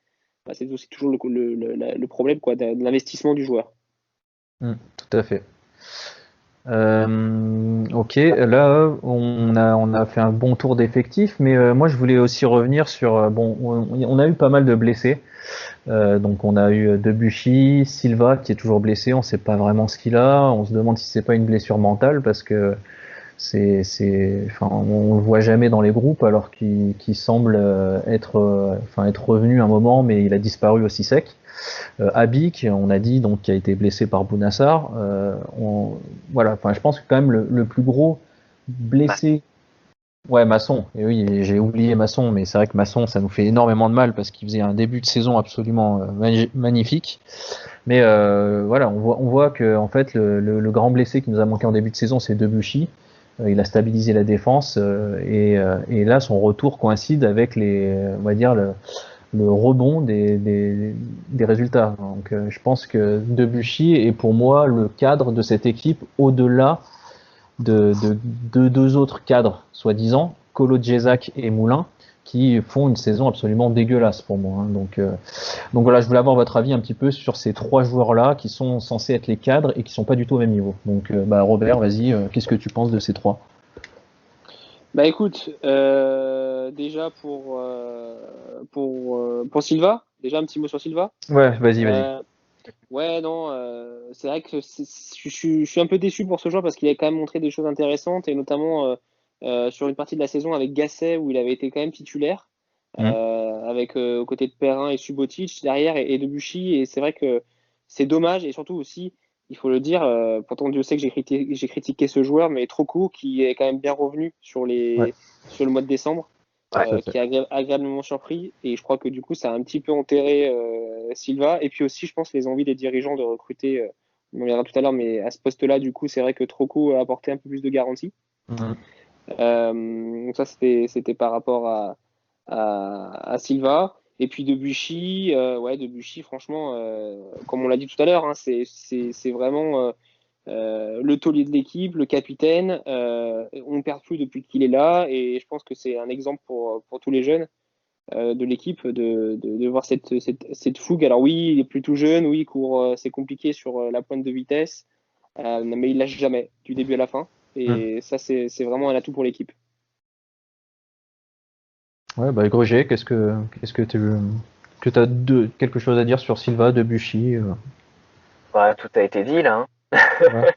c'est aussi toujours le problème quoi, de l'investissement du joueur. Tout à fait. Ok, là on a fait un bon tour d'effectifs, mais moi je voulais aussi revenir sur on a eu pas mal de blessés. Donc on a eu Debuchy, Silva qui est toujours blessé, on sait pas vraiment ce qu'il a, on se demande si c'est pas une blessure mentale parce que on le voit jamais dans les groupes alors qu'il semble être revenu un moment, mais il a disparu aussi sec. Abik, on a dit donc qui a été blessé par Bounassar. Je pense que quand même le plus gros blessé. Ouais, Masson. Et oui, j'ai oublié Masson, mais c'est vrai que Masson, ça nous fait énormément de mal parce qu'il faisait un début de saison absolument magnifique. Mais on voit que en fait le grand blessé qui nous a manqué en début de saison, c'est Debuchy. Il a stabilisé la défense et là son retour coïncide avec on va dire le rebond des résultats. Donc je pense que Debuchy est pour moi le cadre de cette équipe au-delà de deux autres cadres, soi-disant, Kolo Djezak et Moulin, qui font une saison absolument dégueulasse pour moi. Donc voilà, je voulais avoir votre avis un petit peu sur ces trois joueurs-là qui sont censés être les cadres et qui sont pas du tout au même niveau. Donc Robert, vas-y, qu'est-ce que tu penses de ces trois? Bah écoute, déjà pour Silva, déjà un petit mot sur Silva. Ouais, vas-y. Ouais, non, c'est vrai que je suis un peu déçu pour ce joueur parce qu'il a quand même montré des choses intéressantes et notamment sur une partie de la saison avec Gasset où il avait été quand même titulaire avec aux côtés de Perrin et Subotic derrière et Debuchy et c'est vrai que c'est dommage et surtout aussi il faut le dire, pourtant Dieu sait que j'ai critiqué ce joueur, mais Troku qui est quand même bien revenu sur le mois de décembre, qui est agréablement surpris. Et je crois que du coup, ça a un petit peu enterré Silva. Et puis aussi, je pense, les envies des dirigeants de recruter, on en verra tout à l'heure, mais à ce poste-là, du coup, c'est vrai que Troku a apporté un peu plus de garantie. Donc ça, c'était par rapport à Silva. Et puis Debuchy, franchement, comme on l'a dit tout à l'heure, hein, c'est vraiment le taulier de l'équipe, le capitaine. On ne perd plus depuis qu'il est là, et je pense que c'est un exemple pour tous les jeunes de l'équipe de voir cette fougue. Alors oui, il est plutôt jeune, oui, il court, c'est compliqué sur la pointe de vitesse, mais il lâche jamais du début à la fin, et ça c'est vraiment un atout pour l'équipe. Ouais, Gruget, qu'est-ce que tu as quelque chose à dire sur Silva, Debuchy Tout a été dit là. Hein. Ouais.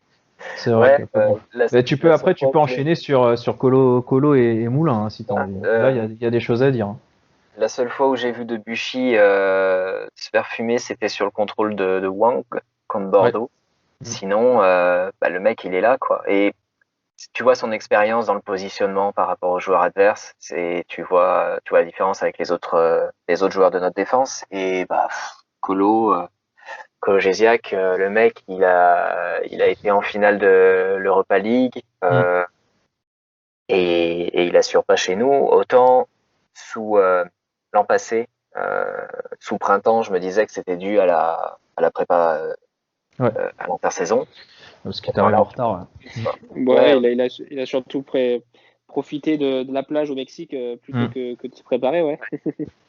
C'est vrai Ouais, que bah, la seule après, tu fois peux où j'ai enchaîner sur Colo et Moulin, hein, si tu as envie. Là, euh, il y a des choses à dire, hein. la seule fois où j'ai vu Debuchy se faire fumer, c'était sur le contrôle de Wang contre Ouais. Bordeaux. Sinon, bah, le mec, il est là, quoi. Et tu vois son expérience dans le positionnement par rapport aux joueurs adverses. Tu vois la différence avec les autres joueurs de notre défense. Et bah, Colo Gésiac, le mec, il a été en finale de l'Europa League. Mm. Et il assure pas chez nous. Autant sous l'an passé, sous printemps, je me disais que c'était dû à la prépa Ouais, à l'intersaison. parce qu'il est Bon, arrivé là, en on peut retard. Ouais. pas. Ouais, Ouais, il a surtout profité de la plage au Mexique plutôt Mm. que de se préparer, ouais.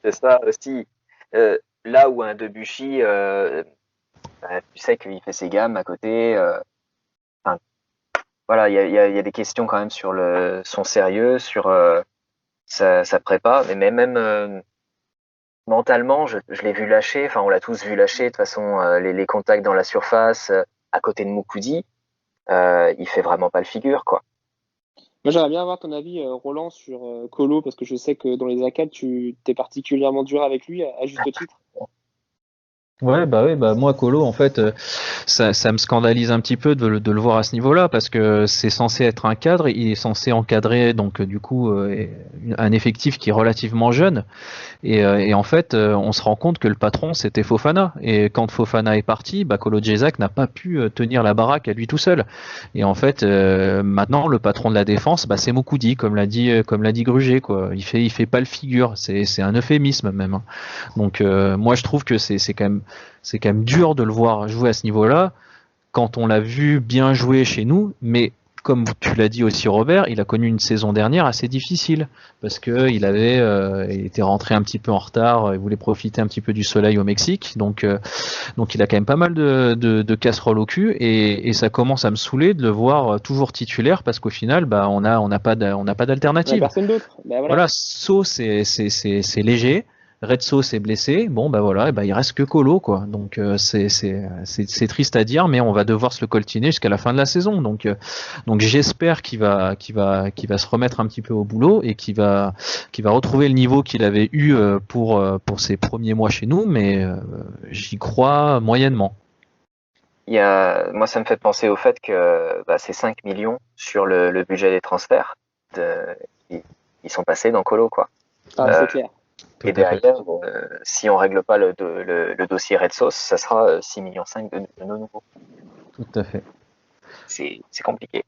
c'est ça aussi. Là où un Debuchy, bah, tu sais qu'il fait ses gammes à côté. Enfin, voilà, il y a des questions quand même sur son sérieux, sur sa prépa, mais même mentalement, je l'ai vu lâcher. Enfin, on l'a tous vu lâcher. De toute façon, les contacts dans la surface, à côté de Moukoudi, il fait vraiment pas le figure, quoi. Moi, j'aimerais bien avoir ton avis, Roland, sur Colo, parce que je sais que dans les ACAD, tu es particulièrement dur avec lui, à juste titre. Ouais, bah moi Colo en fait ça me scandalise un petit peu de le voir à ce niveau-là parce que c'est censé être un cadre, il est censé encadrer donc du coup un effectif qui est relativement jeune et en fait on se rend compte que le patron c'était Fofana et quand Fofana est parti, bah Colo Djesak n'a pas pu tenir la baraque à lui tout seul et en fait maintenant le patron de la défense bah c'est Moukoudi comme l'a dit Gruger quoi, il fait pas le figure, c'est un euphémisme même, hein. Donc moi je trouve que c'est quand même dur de le voir jouer à ce niveau-là quand on l'a vu bien jouer chez nous, mais comme tu l'as dit aussi Robert, il a connu une saison dernière assez difficile parce que il était rentré un petit peu en retard, il voulait profiter un petit peu du soleil au Mexique, donc il a quand même pas mal de casseroles au cul et ça commence à me saouler de le voir toujours titulaire parce qu'au final bah on n'a pas On n'a d'alternative. personne d'autre. Ben voilà. Voilà, So c'est léger, Red Sauce est blessé, bon bah voilà, et bah, il reste que Colo quoi. Donc c'est triste à dire, mais on va devoir se le coltiner jusqu'à la fin de la saison. Donc j'espère qu'il va se remettre un petit peu au boulot et qu'il va retrouver le niveau qu'il avait eu pour ses premiers mois chez nous, mais j'y crois moyennement. Moi, ça me fait penser au fait que bah, c'est 5 millions sur le budget des transferts qui, qui sont passés dans Colo, quoi. Ah, Euh, c'est clair. Tout et à fait. derrière, si on règle pas le dossier Red Sauce, ça sera 6,5 millions de nos nouveaux. Tout à fait. C'est compliqué.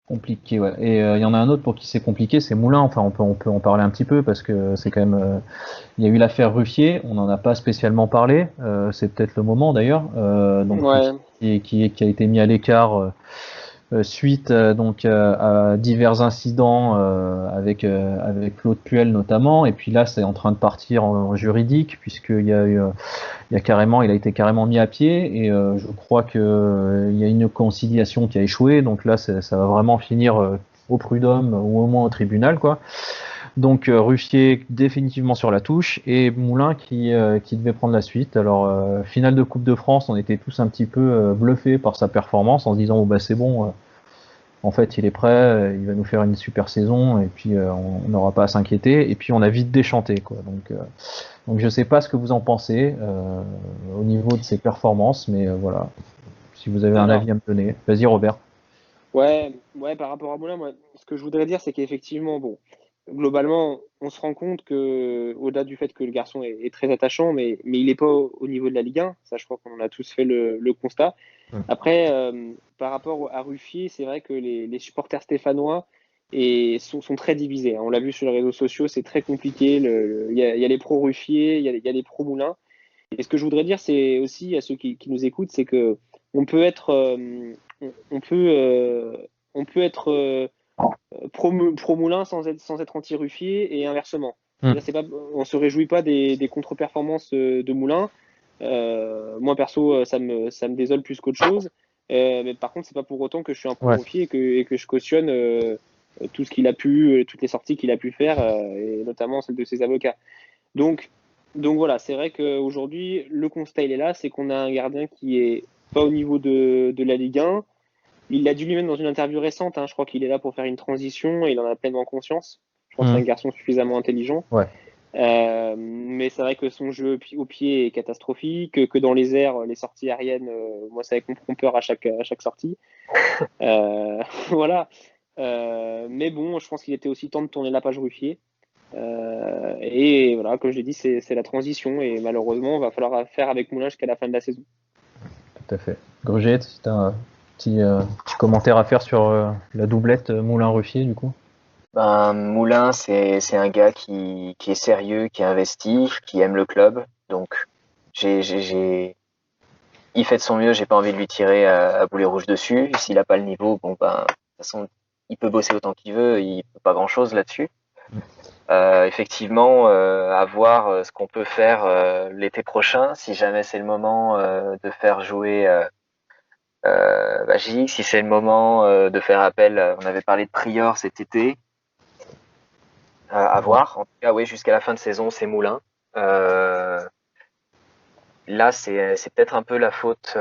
Compliqué, ouais. Et il y en a un autre pour qui c'est compliqué, c'est Moulin. Enfin, on peut en parler un petit peu parce que c'est quand même. Il y a eu l'affaire Ruffier, on n'en a pas spécialement parlé. C'est peut-être le moment d'ailleurs. Donc Ouais. qui a été mis à l'écart suite à divers incidents avec Claude Puel notamment. Et puis là, c'est en train de partir en juridique puisqu'il y a eu il a été carrément mis à pied et je crois que il y a une conciliation qui a échoué. Donc là, ça va vraiment finir au prud'homme ou au moins au tribunal, quoi. Donc Ruffier définitivement sur la touche et Moulin qui devait prendre la suite. Alors finale de Coupe de France, on était tous un petit peu bluffés par sa performance en se disant oh, bah c'est bon, en fait il est prêt, il va nous faire une super saison et puis on n'aura pas à s'inquiéter. Et puis on a vite déchanté quoi. Donc je sais pas ce que vous en pensez au niveau de ses performances, mais voilà. Si vous avez un Alors, avis à me donner, vas-y Robert. ouais, par rapport à Moulin, moi, ce que je voudrais dire, c'est qu'effectivement, bon, globalement, on se rend compte que, au-delà du fait que le garçon est très attachant, mais il n'est pas au niveau de la Ligue 1. Ça, je crois qu'on en a tous fait le constat. Après, par rapport à Ruffier, c'est vrai que les supporters stéphanois sont très divisés, hein. On l'a vu sur les réseaux sociaux, c'est très compliqué. Il y a les pro-Ruffier, il y a les pro-Moulin. Et ce que je voudrais dire, c'est aussi à ceux qui nous écoutent, c'est que on peut être, on peut, on peut être pro Moulin sans être anti-Ruffier et inversement. Mm. C'est-à-dire, on se réjouit pas des contre-performances de Moulin. Moi perso, ça me désole plus qu'autre chose. Mais par contre, c'est pas pour autant que je suis un pro Ouais. Ruffier et que je cautionne tout ce qu'il a pu, toutes les sorties qu'il a pu faire, et notamment celle de ses avocats. Donc, donc voilà, c'est vrai qu'aujourd'hui, le constat il est là, c'est qu'on a un gardien qui est pas au niveau de la Ligue 1. Il l'a dit lui-même dans une interview récente, hein, je crois qu'il est là pour faire une transition et il en a pleinement conscience. Je pense que c'est un garçon suffisamment intelligent. Ouais. Mais c'est vrai que son jeu au pied est catastrophique, que dans les airs, les sorties aériennes, moi ça me font peur à chaque sortie. Voilà. Mais bon, je pense qu'il était aussi temps de tourner la page Ruffier. Et voilà, comme je l'ai dit, c'est la transition et malheureusement, il va falloir faire avec Moulin jusqu'à la fin de la saison. Tout à fait. Gruget, si tu as un petit commentaire à faire sur la doublette Moulin-Ruffier du coup? Moulin, c'est un gars qui est sérieux, qui est investi, qui aime le club. Donc, il fait de son mieux, j'ai pas envie de lui tirer à boulet rouge dessus. S'il a pas le niveau, bon, de toute façon, il peut bosser autant qu'il veut, il peut pas grand chose là-dessus. Effectivement, à voir ce qu'on peut faire l'été prochain, si jamais c'est le moment de faire jouer Gilles, si c'est le moment de faire appel, on avait parlé de Prior cet été, à voir. En tout cas, oui, jusqu'à la fin de saison, c'est Moulin. Là, c'est peut-être un peu la faute,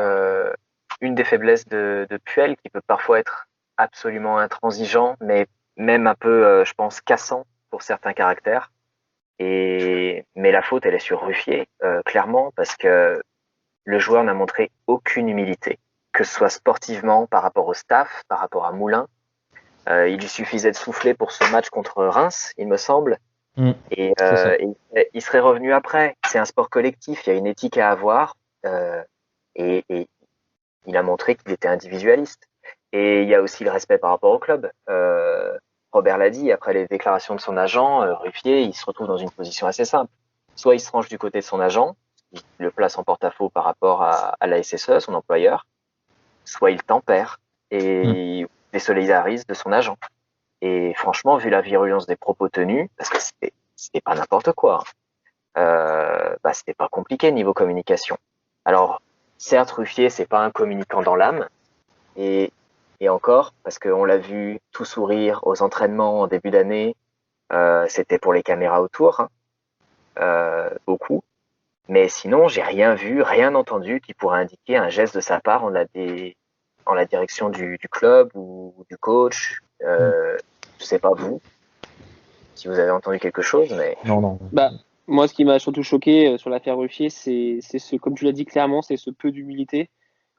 une des faiblesses de Puel, qui peut parfois être absolument intransigeant, mais même un peu, je pense, cassant pour certains caractères. Mais la faute, elle est sur Ruffier, clairement, parce que le joueur n'a montré aucune humilité, que ce soit sportivement, par rapport au staff, par rapport à Moulin. Il lui suffisait de souffler pour ce match contre Reims, il me semble. Et il serait revenu après. C'est un sport collectif, il y a une éthique à avoir. Et il a montré qu'il était individualiste. Et il y a aussi le respect par rapport au club. Robert l'a dit, après les déclarations de son agent, Ruffier, il se retrouve dans une position assez simple. Soit il se range du côté de son agent, il le place en porte-à-faux par rapport à la SSE, son employeur, soit il tempère et il désolidarise de son agent. Et franchement, vu la virulence des propos tenus, parce que c'était pas n'importe quoi, c'était pas compliqué niveau communication. Alors, certes, Ruffier, c'est pas un communicant dans l'âme, et encore, parce qu'on l'a vu tout sourire aux entraînements en début d'année, c'était pour les caméras autour, beaucoup. Mais sinon, j'ai rien vu, rien entendu qui pourrait indiquer un geste de sa part en la direction du club ou du coach. Je sais pas vous, si vous avez entendu quelque chose, mais... Non. Moi, ce qui m'a surtout choqué sur l'affaire Ruffier, c'est comme tu l'as dit clairement, c'est ce peu d'humilité.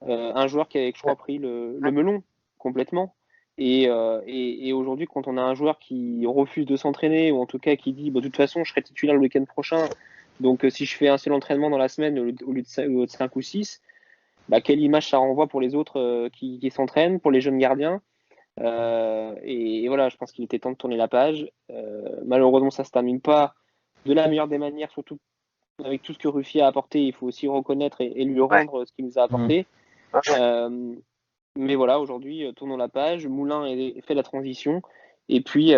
Un joueur qui a, je crois, pris le melon complètement. Et aujourd'hui, quand on a un joueur qui refuse de s'entraîner, ou en tout cas qui dit de toute façon, je serai titulaire le week-end prochain, donc si je fais un seul entraînement dans la semaine au lieu de 5 ou 6, quelle image ça renvoie pour les autres qui s'entraînent, pour les jeunes gardiens. Et voilà, je pense qu'il était temps de tourner la page. Malheureusement, ça ne se termine pas de la meilleure des manières, surtout avec tout ce que Ruffier a apporté. Il faut aussi reconnaître et lui rendre ce qu'il nous a apporté. Mais voilà, aujourd'hui, tournons la page. Moulin fait la transition. Et puis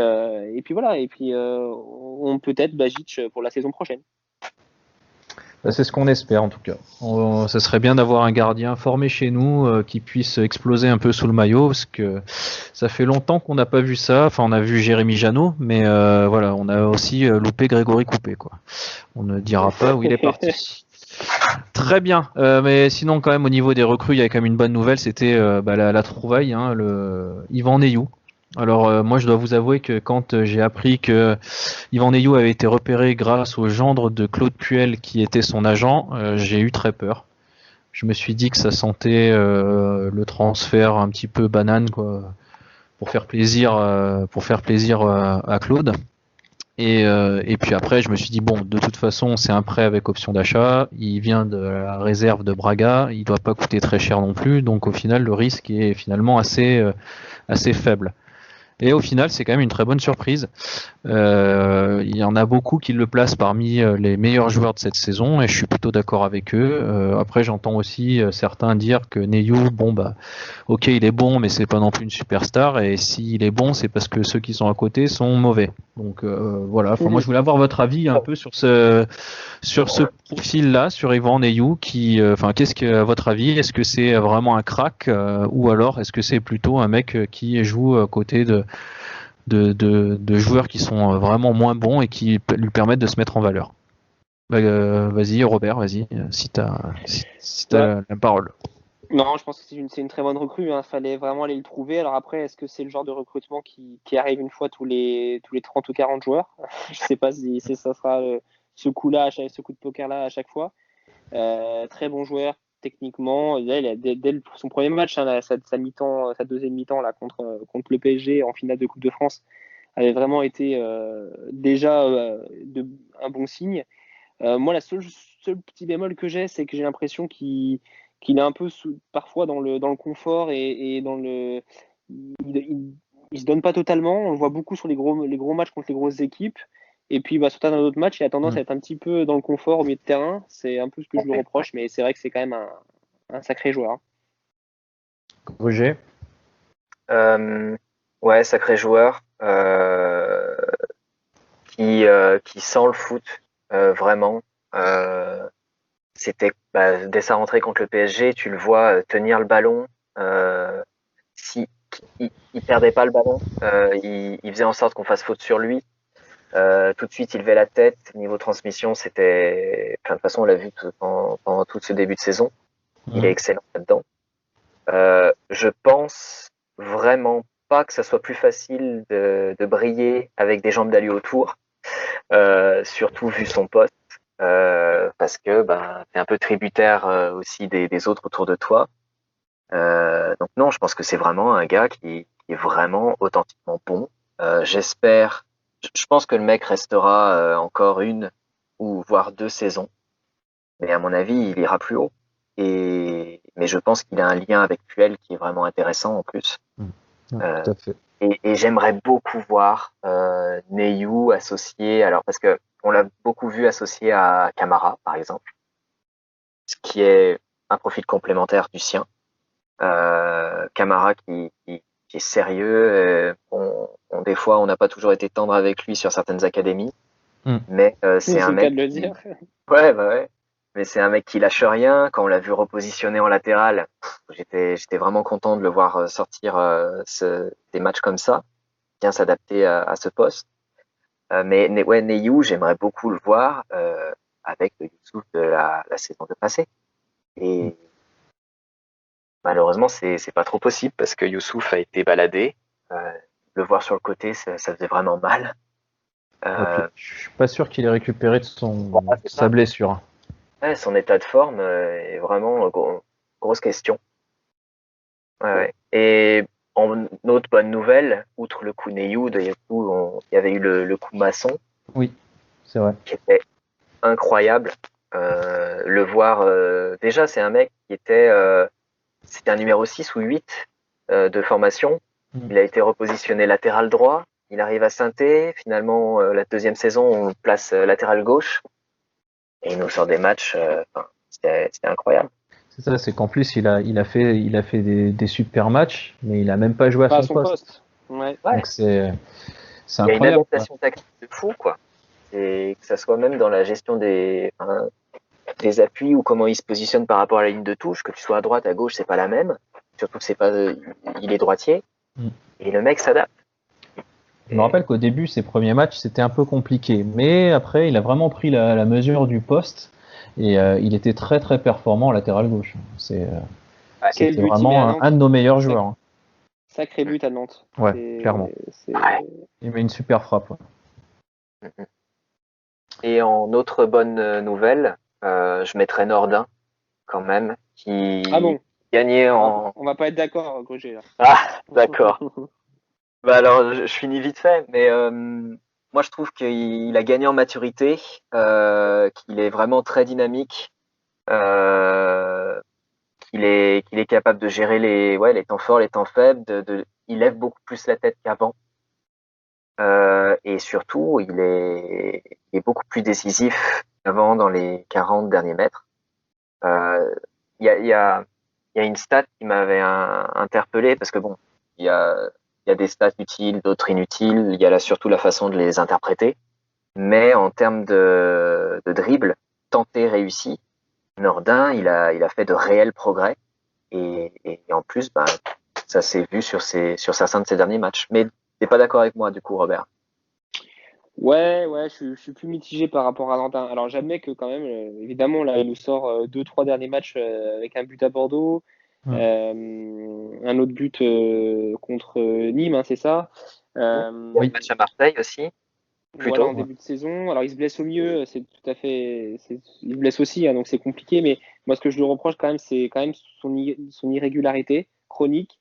voilà. Et puis on peut-être Bajic pour la saison prochaine. C'est ce qu'on espère en tout cas. Ça serait bien d'avoir un gardien formé chez nous qui puisse exploser un peu sous le maillot, parce que ça fait longtemps qu'on n'a pas vu ça. Enfin, on a vu Jérémy Janot, mais voilà, on a aussi loupé Grégory Coupé, quoi. On ne dira pas où il est parti. Très bien, mais sinon quand même au niveau des recrues, il y a quand même une bonne nouvelle, c'était la trouvaille, le Yvan Neyou. Alors moi je dois vous avouer que quand j'ai appris que Yvan Neyou avait été repéré grâce au gendre de Claude Puel qui était son agent, j'ai eu très peur. Je me suis dit que ça sentait le transfert un petit peu banane, quoi, pour faire plaisir à Claude. Et puis après je me suis dit bon, de toute façon c'est un prêt avec option d'achat, il vient de la réserve de Braga, il doit pas coûter très cher non plus, donc au final le risque est finalement assez faible. Et au final, c'est quand même une très bonne surprise. Il y en a beaucoup qui le placent parmi les meilleurs joueurs de cette saison, et je suis plutôt d'accord avec eux. Après, j'entends aussi certains dire que Neyou, ok, il est bon, mais c'est pas non plus une superstar. Et s'il est bon, c'est parce que ceux qui sont à côté sont mauvais. Donc voilà. Enfin, moi, je voulais avoir votre avis un peu sur ce profil-là, sur Yvan Neyou, qu'est-ce que, à votre avis, est-ce que c'est vraiment un crack ou alors est-ce que c'est plutôt un mec qui joue à côté de joueurs qui sont vraiment moins bons et qui lui permettent de se mettre en valeur? Vas-y Robert, vas-y, si t'as la parole. Non, je pense que c'est une très bonne recrue. Il fallait vraiment aller le trouver. Alors après, est-ce que c'est le genre de recrutement qui arrive une fois tous les 30 ou 40 joueurs? Je sais pas si ça sera ce coup-là, ce coup de poker-là à chaque fois. Très bon joueur techniquement. Là, dès son premier match, sa mi-temps, sa deuxième mi-temps là contre le PSG en finale de Coupe de France avait vraiment été déjà un bon signe. Moi, seul petit bémol que j'ai, c'est que j'ai l'impression qu'il est un peu parfois dans le confort et dans le. Il se donne pas totalement. On le voit beaucoup sur les gros matchs contre les grosses équipes. Et puis, sur certains autres matchs, il a tendance Mm. à être un petit peu dans le confort au milieu de terrain. C'est un peu ce que je lui reproche, mais c'est vrai que c'est quand même un sacré joueur, hein. Roger. Ouais, sacré joueur qui sent le foot vraiment. C'était dès sa rentrée contre le PSG, tu le vois tenir le ballon. Si il perdait pas le ballon, il faisait en sorte qu'on fasse faute sur lui. Tout de suite, il levait la tête. Niveau transmission, c'était. Enfin, de toute façon, on l'a vu pendant tout ce début de saison. Il est Mm. excellent là-dedans. Je pense vraiment pas que ça soit plus facile de briller avec des jambes d'alu autour, surtout vu son poste, parce que t'es un peu tributaire aussi des autres autour de toi. Donc non, je pense que c'est vraiment un gars qui est vraiment authentiquement bon. J'espère, je pense que le mec restera encore une ou voire 2 saisons, mais à mon avis, il ira plus haut. Mais je pense qu'il a un lien avec Puel qui est vraiment intéressant en plus. Mm. Ouais, Euh, tout à fait. et j'aimerais beaucoup voir Neyou associé, alors parce que on l'a beaucoup vu associé à Camara, par exemple, ce qui est un profil complémentaire du sien. Camara qui est sérieux. Des fois, on n'a pas toujours été tendre avec lui sur certaines académies, Mm. mais c'est C'est un le cas mec de le qui, dire. ouais, ouais, mais c'est un mec qui lâche rien. Quand on l'a vu repositionner en latéral, j'étais vraiment content de le voir sortir des matchs comme ça, bien s'adapter à ce poste. Mais ouais, Neyou, j'aimerais beaucoup le voir avec le Youssouf de la saison de passée. Mm. Et malheureusement, c'est pas trop possible parce que Youssouf a été baladé. Euh, le voir sur le côté, ça faisait vraiment mal. Ouais, puis, Euh, je suis pas sûr qu'il ait récupéré de voilà, c'est sa ça. blessure. Ouais, son état de forme est vraiment grosse question. Ouais, ouais. Et en autre bonne nouvelle, outre le coup Neyou, il y avait eu le coup Masson Oui, c'est vrai. qui était incroyable. Le voir, déjà, c'est un mec qui c'était un numéro 6 ou 8 de formation. Mm. Il a été repositionné latéral droit. Il arrive à Saint-Étienne. Finalement, la deuxième saison, on le place latéral gauche. Et il nous sort des matchs. C'était incroyable. C'est ça, c'est qu'en plus il a fait des super matchs, mais il a même pas joué à Pas à son son poste. poste. Ouais. Ouais. Donc c'est Il y a une incroyable, quoi. adaptation tactique de fou, quoi. Et que ça soit même dans la gestion des appuis ou comment il se positionne par rapport à la ligne de touche, que tu sois à droite, à gauche, c'est pas la même. Surtout que c'est pas, il est droitier. Mm. Et le mec s'adapte. Je me Et rappelle qu'au début, ses premiers matchs, c'était un peu compliqué. Mais après, il a vraiment pris la mesure du poste et il était très très performant en latéral gauche. ouais. Quel C'était but il met à vraiment un Nantes. de nos meilleurs joueurs, hein. Sacré but à Nantes. Ouais, clairement. Il met une super frappe. Ouais. Et en autre bonne nouvelle, je mettrais Nordin quand même, Ah qui bon, gagnait en. on va pas être d'accord, Gruger, là. Ah, d'accord. Alors, je finis vite fait, mais moi je trouve qu'il a gagné en maturité, qu'il est vraiment très dynamique, euh, qu'il est capable de gérer les temps forts, les temps faibles, il lève beaucoup plus la tête qu'avant. Et surtout, il est beaucoup plus décisif qu'avant dans les 40 derniers mètres. Euh, Il y a, il y a, il y a une stat qui m'avait interpellé parce que bon, il y a des stats utiles, d'autres inutiles. Il y a là surtout la façon de les interpréter. Mais en termes de dribble, tenté, réussi, Nordin, il a fait de réels progrès. Et en plus, ça s'est vu sur certains de ses derniers matchs. Mais t'es pas d'accord avec moi, du coup, Robert? Ouais, je suis plus mitigé par rapport à Nantin. Alors j'admets que quand même, évidemment, là, il nous sort deux, trois derniers matchs avec un but à Bordeaux. Un autre but contre Nîmes, hein, c'est ça. Il y a le match à Marseille aussi. Voilà, en début de saison. Alors, il se blesse au milieu, c'est tout à fait. Il se blesse aussi, hein, donc c'est compliqué. Mais moi, ce que je lui reproche quand même, c'est quand même son irrégularité chronique.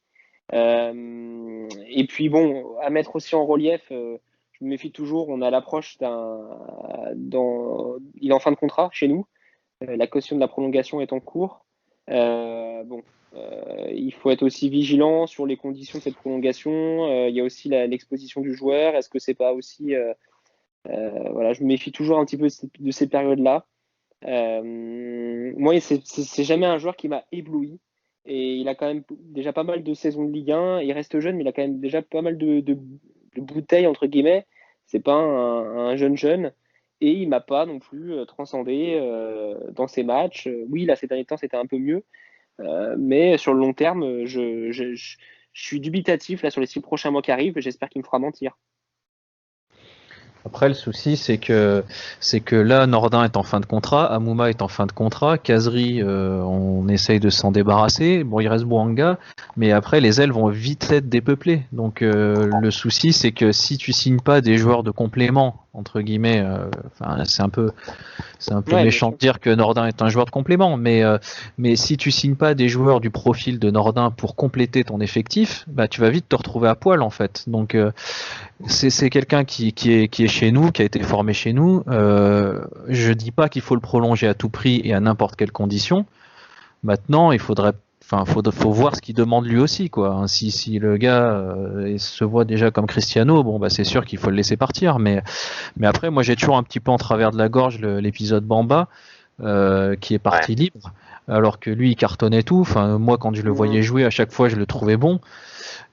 Et puis, bon, à mettre aussi en relief, je me méfie toujours. On a l'approche il est en fin de contrat chez nous. La caution de la prolongation est en cours. Il faut être aussi vigilant sur les conditions de cette prolongation. Il y a aussi l'exposition du joueur. Est-ce que c'est pas aussi voilà, je me méfie toujours un petit peu de ces périodes-là. Moi, c'est jamais un joueur qui m'a ébloui. Et il a quand même déjà pas mal de saisons de Ligue 1. Il reste jeune, mais il a quand même déjà pas mal de bouteilles, entre guillemets. C'est pas un jeune. Et il m'a pas non plus transcendé dans ses matchs. Oui, là, ces derniers temps, c'était un peu mieux. Mais sur le long terme, je suis dubitatif là, sur les 6 prochains mois qui arrivent. J'espère qu'il me fera mentir. Après, le souci, c'est que là, Nordin est en fin de contrat, Amouma est en fin de contrat, Kazri, on essaye de s'en débarrasser. Bon, il reste Bouanga, mais après, les ailes vont vite être dépeuplées. Donc, le souci, c'est que si tu signes pas des joueurs de complément, entre guillemets, c'est un peu méchant de dire que Nordin est un joueur de complément, mais si tu signes pas des joueurs du profil de Nordin pour compléter ton effectif, bah, tu vas vite te retrouver à poil, en fait. Donc, c'est quelqu'un qui est chez nous, qui a été formé chez nous. Je dis pas qu'il faut le prolonger à tout prix et à n'importe quelle condition. Maintenant, faut voir ce qu'il demande lui aussi, quoi. Si le gars se voit déjà comme Cristiano, bon bah c'est sûr qu'il faut le laisser partir. Mais après, moi j'ai toujours un petit peu en travers de la gorge l'épisode Bamba qui est parti libre, alors que lui il cartonnait tout. Enfin moi quand je le voyais jouer, à chaque fois je le trouvais bon.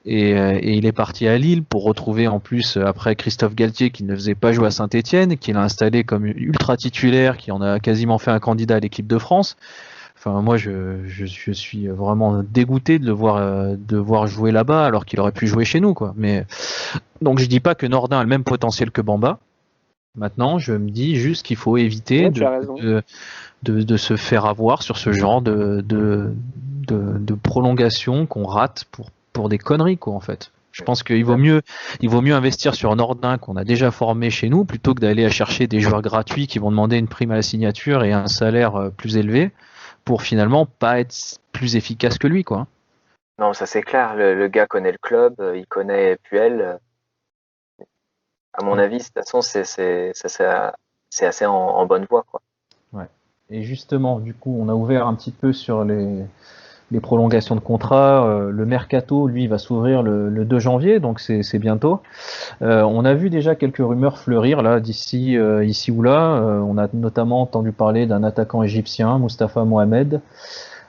Et il est parti à Lille pour retrouver en plus après Christophe Galtier qui ne faisait pas jouer à Saint-Etienne, qu'il a installé comme ultra titulaire, qui en a quasiment fait un candidat à l'équipe de France. Enfin moi je suis vraiment dégoûté de le voir jouer là-bas alors qu'il aurait pu jouer chez nous, quoi. Mais donc je dis pas que Nordin a le même potentiel que Bamba. Maintenant je me dis juste qu'il faut éviter de se faire avoir sur ce genre de prolongation qu'on rate pour des conneries, quoi, en fait. Je pense qu'il vaut mieux investir sur Nordin qu'on a déjà formé chez nous plutôt que d'aller à chercher des joueurs gratuits qui vont demander une prime à la signature et un salaire plus élevé pour finalement pas être plus efficace que lui, quoi. Non, ça c'est clair. Le gars connaît le club, il connaît Puel. À mon avis, de toute façon, c'est assez en bonne voie, quoi. Ouais. Et justement, du coup, on a ouvert un petit peu sur les prolongations de contrat. Le mercato, lui, va s'ouvrir le 2 janvier, donc c'est bientôt. On a vu déjà quelques rumeurs fleurir là d'ici ici ou là. On a notamment entendu parler d'un attaquant égyptien, Mustafa Mohamed.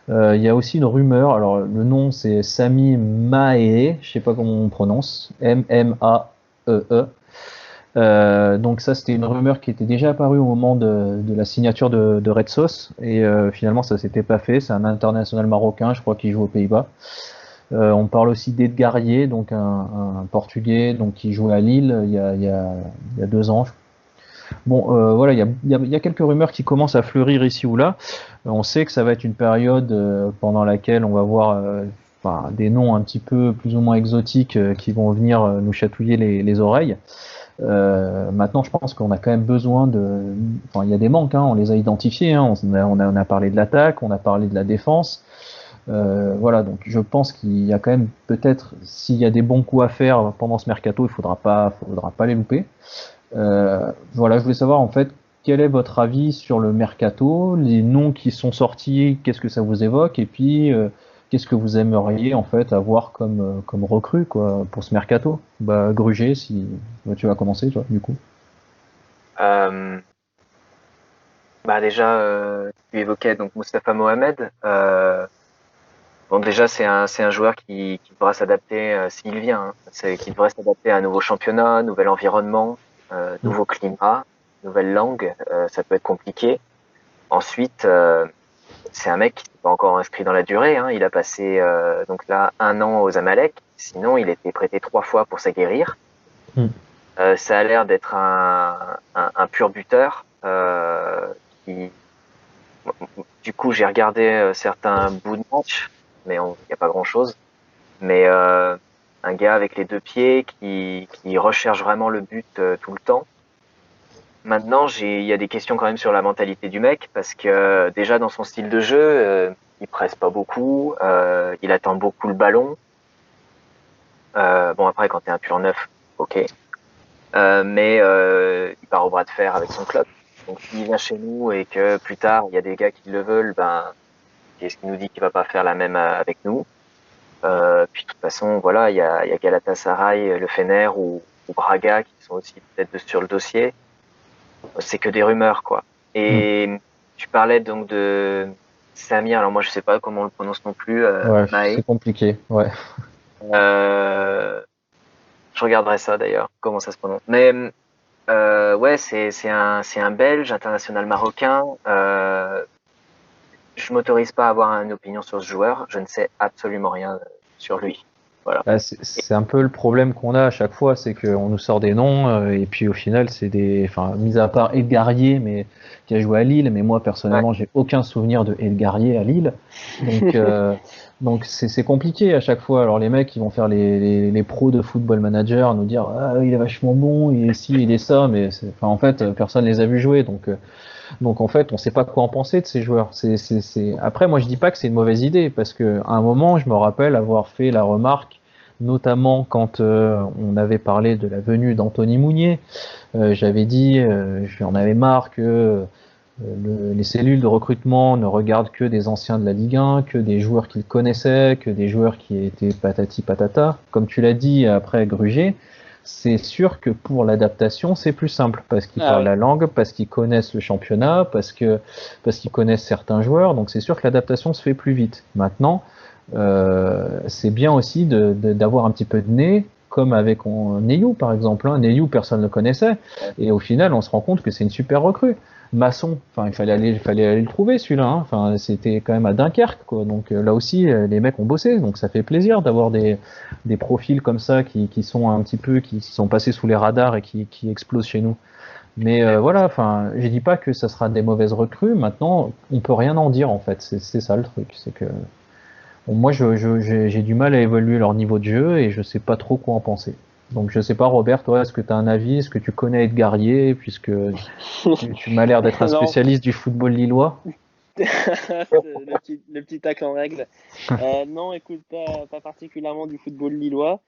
Il y a aussi une rumeur, alors le nom c'est Sami Maee, je sais pas comment on prononce, M-M-A-E-E. Donc ça c'était une rumeur qui était déjà apparue au moment de la signature de Red Sauce et finalement ça s'était pas fait. C'est un international marocain, je crois, qui joue aux Pays-Bas. On parle aussi d'Edgarié, donc un Portugais, donc qui jouait à Lille il y a 2 ans. Bon, voilà, il y a quelques rumeurs qui commencent à fleurir ici ou là. On sait que ça va être une période pendant laquelle on va voir des noms un petit peu plus ou moins exotiques qui vont venir nous chatouiller les oreilles. Maintenant, je pense qu'on a quand même besoin il y a des manques, hein, on les a identifiés, hein, on a parlé de l'attaque, on a parlé de la défense. Voilà, donc je pense qu'il y a quand même peut-être, s'il y a des bons coups à faire pendant ce mercato, il faudra pas les louper. Voilà, je voulais savoir en fait quel est votre avis sur le mercato, les noms qui sont sortis, qu'est-ce que ça vous évoque, et puis qu'est-ce que vous aimeriez en fait avoir comme recrue, quoi, pour ce mercato. Bah Gruger, si tu vas commencer, toi, du coup. Bah déjà, tu évoquais donc Mustafa Mohamed. Bon, déjà c'est un joueur qui devra s'adapter s'il vient. Hein. Qui devrait s'adapter à un nouveau championnat, nouvel environnement, nouveau climat, nouvelle langue. Ça peut être compliqué. Ensuite, c'est un mec qui n'est pas encore inscrit dans la durée. Hein. Il a passé donc là 1 an aux Amalek. Sinon, il était prêté 3 fois pour s'aguerrir. Ça a l'air d'être un pur buteur. Du coup, j'ai regardé certains bouts de match. mais il n'y a pas grand-chose. Mais un gars avec les deux pieds qui recherche vraiment le but tout le temps. Maintenant, il y a des questions quand même sur la mentalité du mec, parce que déjà dans son style de jeu, il presse pas beaucoup, il attend beaucoup le ballon. Bon, après, quand t'es un pur neuf, ok. Mais il part au bras de fer avec son club. Donc s'il vient chez nous et que plus tard il y a des gars qui le veulent, ben qu'est-ce qui nous dit qu'il va pas faire la même avec nous? Puis de toute façon, voilà, il y a Galatasaray, le Fener ou Braga qui sont aussi peut-être sur le dossier. C'est que des rumeurs, quoi. Et tu parlais donc de Samir. Alors moi je sais pas comment on le prononce non plus. Ouais, Maé. c'est compliqué. Ouais. Je regarderai ça d'ailleurs, comment ça se prononce. Mais ouais, c'est un Belge international marocain. Je m'autorise pas à avoir une opinion sur ce joueur. Je ne sais absolument rien sur lui. Voilà. Bah, c'est un peu le problème qu'on a à chaque fois, c'est qu'on nous sort des noms et puis au final c'est enfin, mis à part Edgarié, mais qui a joué à Lille, mais moi personnellement j'ai aucun souvenir de Edgarié à Lille, donc c'est compliqué à chaque fois. Alors les mecs ils vont faire les pros de Football Manager, nous dire ah il est vachement bon, il est ci, il est ça, mais enfin en fait personne les a vus jouer, donc en fait, on sait pas quoi en penser de ces joueurs. Après, moi je dis pas que c'est une mauvaise idée, parce que à un moment, je me rappelle avoir fait la remarque, notamment quand on avait parlé de la venue d'Anthony Mounier. J'avais dit, j'en avais marre que les cellules de recrutement ne regardent que des anciens de la Ligue 1, que des joueurs qu'ils connaissaient, que des joueurs qui étaient patati patata. Comme tu l'as dit après Gruger, c'est sûr que pour l'adaptation, c'est plus simple parce qu'ils parlent la langue, parce qu'ils connaissent le championnat, parce qu'ils connaissent certains joueurs. Donc c'est sûr que l'adaptation se fait plus vite. Maintenant, c'est bien aussi d'avoir un petit peu de nez, comme avec Neyou par exemple. Neyou, personne ne le connaissait, et au final, on se rend compte que c'est une super recrue. Masson, enfin, il fallait aller le trouver celui-là. Enfin, c'était quand même à Dunkerque, quoi. Donc là aussi, les mecs ont bossé. Donc ça fait plaisir d'avoir des profils comme ça qui sont un petit peu, qui sont passés sous les radars et qui explosent chez nous. Mais voilà, enfin, je dis pas que ça sera des mauvaises recrues. Maintenant, on peut rien en dire en fait. C'est ça le truc, c'est que moi, j'ai du mal à évaluer leur niveau de jeu et je sais pas trop quoi en penser. Donc je sais pas, Robert, toi, est-ce que tu as un avis? Est-ce que tu connais Edgarié, puisque tu m'as l'air d'être un spécialiste du football lillois? le petit tacle en règle. Non, écoute, pas particulièrement du football lillois.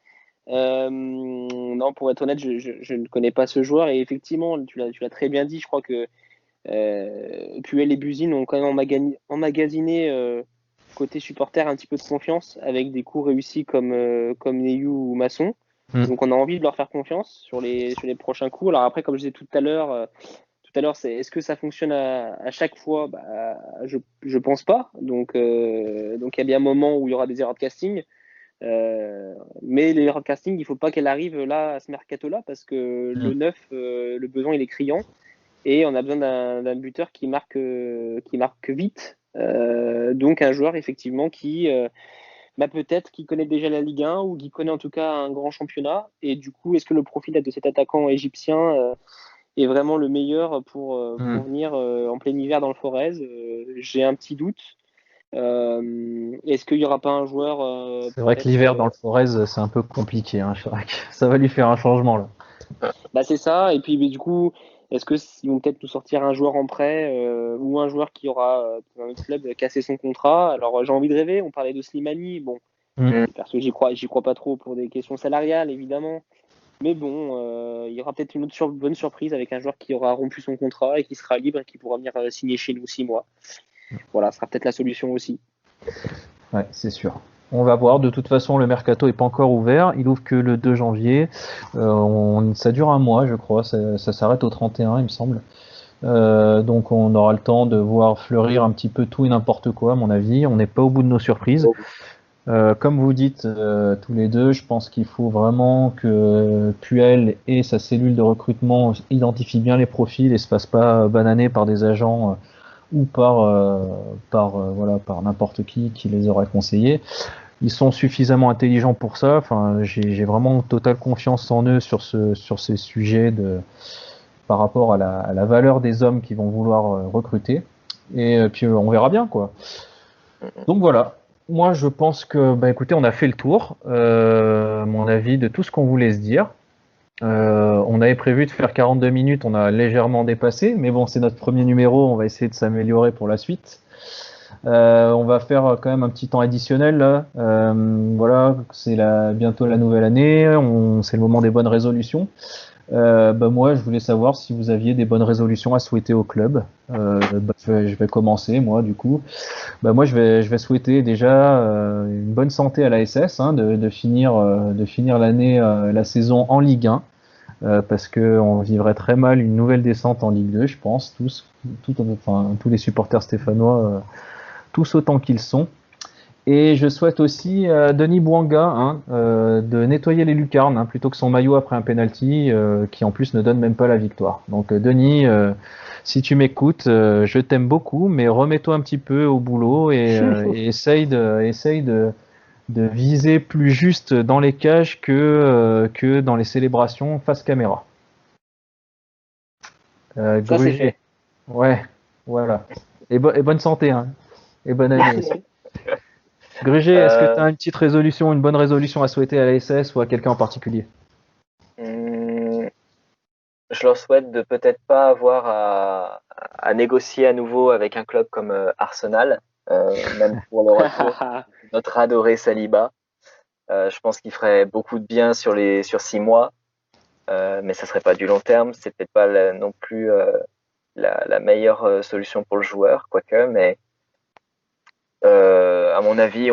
Non, pour être honnête, je ne connais pas ce joueur. Et effectivement, tu l'as très bien dit, je crois que Puel et Buzyn ont quand même emmagasiné côté supporter un petit peu de confiance avec des coups réussis comme Neyou ou Masson. Donc on a envie de leur faire confiance sur les prochains coups. Alors après, comme je disais tout à l'heure, c'est est-ce que ça fonctionne à chaque fois? Je pense pas. Donc il y a bien un moment où il y aura des erreurs de casting. Mais les erreurs de casting, il faut pas qu'elles arrivent là à ce mercato-là, parce que le 9, le besoin il est criant et on a besoin d'un buteur qui marque vite. Donc un joueur effectivement qui peut-être qui connaît déjà la Ligue 1 ou qui connaît en tout cas un grand championnat. Et du coup, est-ce que le profil de cet attaquant égyptien est vraiment le meilleur pour venir en plein hiver dans le Forez? J'ai un petit doute. Est-ce qu'il n'y aura pas un joueur C'est vrai que l'hiver dans le Forez, c'est un peu compliqué. C'est vrai que ça va lui faire un changement là. C'est ça. Et puis du coup, est-ce qu'ils vont peut-être nous sortir un joueur en prêt ou un joueur qui aura dans notre club cassé son contrat? Alors j'ai envie de rêver. On parlait de Slimani. Bon, parce que j'y crois pas trop pour des questions salariales évidemment. Mais bon, il y aura peut-être une autre bonne surprise avec un joueur qui aura rompu son contrat et qui sera libre et qui pourra venir signer chez nous 6 mois. Voilà, ce sera peut-être la solution aussi. Ouais, c'est sûr. On va voir. De toute façon, le mercato n'est pas encore ouvert. Il ouvre que le 2 janvier. Ça dure un mois, je crois. Ça s'arrête au 31, il me semble. Donc on aura le temps de voir fleurir un petit peu tout et n'importe quoi, à mon avis. On n'est pas au bout de nos surprises. Comme vous dites tous les deux, je pense qu'il faut vraiment que Puel et sa cellule de recrutement identifient bien les profils et se fassent pas bananer par des agents ou par n'importe qui les aurait conseillés. Ils sont suffisamment intelligents pour ça. Enfin, j'ai vraiment totale confiance en eux sur ces sujets par rapport à la valeur des hommes qu'ils vont vouloir recruter. Et puis on verra bien, quoi. Donc voilà. moi, je pense que, bah, écoutez, on a fait le tour, à mon avis, de tout ce qu'on voulait se dire. On avait prévu de faire 42 minutes, on a légèrement dépassé, mais bon, c'est notre premier numéro, on va essayer de s'améliorer pour la suite. On va faire quand même un petit temps additionnel là. Voilà, bientôt la nouvelle année, c'est le moment des bonnes résolutions. Bah moi, je voulais savoir si vous aviez des bonnes résolutions à souhaiter au club. Je vais commencer moi du coup. Bah moi, je vais souhaiter déjà une bonne santé à la SS, hein, de finir l'année, la saison en Ligue 1. Parce que on vivrait très mal une nouvelle descente en Ligue 2, je pense, enfin, tous les supporters stéphanois, tous autant qu'ils sont. Et je souhaite aussi à Denis Bouanga, hein, de nettoyer les lucarnes, hein, plutôt que son maillot après un penalty, qui en plus ne donne même pas la victoire. Donc Denis, si tu m'écoutes, je t'aime beaucoup, mais remets-toi un petit peu au boulot et essaye de viser plus juste dans les cages que dans les célébrations face caméra. Ça, c'est Gruger, fait. ouais, voilà. Et bonne santé, hein, et bonne année aussi. Merci. Gruger, est-ce que tu Euh, as une petite résolution, une bonne résolution à souhaiter à la SS ou à quelqu'un en particulier? hum, je leur souhaite de peut-être pas avoir à négocier à nouveau avec un club comme Arsenal, même pour le retour de notre adoré Saliba. Je pense qu'il ferait beaucoup de bien sur 6 mois, mais ça serait pas du long terme. C'est peut-être pas non plus la meilleure solution pour le joueur, quoique, mais à mon avis,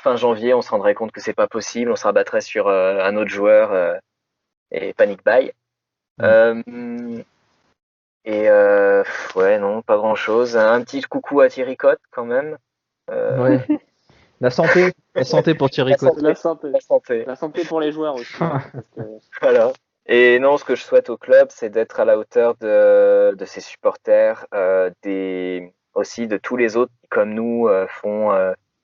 fin janvier, on se rendrait compte que c'est pas possible, on se rabattrait sur un autre joueur et panic buy. Hmm. Euh, ouais, non, pas grand-chose. Un petit coucou à Thierry Cotte quand même. Euh, Ouais. La santé pour Thierry la Cotte. La santé, santé. la santé. La santé pour les joueurs aussi, hein, parce que Voilà. Et non, ce que je souhaite au club, c'est d'être à la hauteur de ses supporters, aussi de tous les autres qui, comme nous, font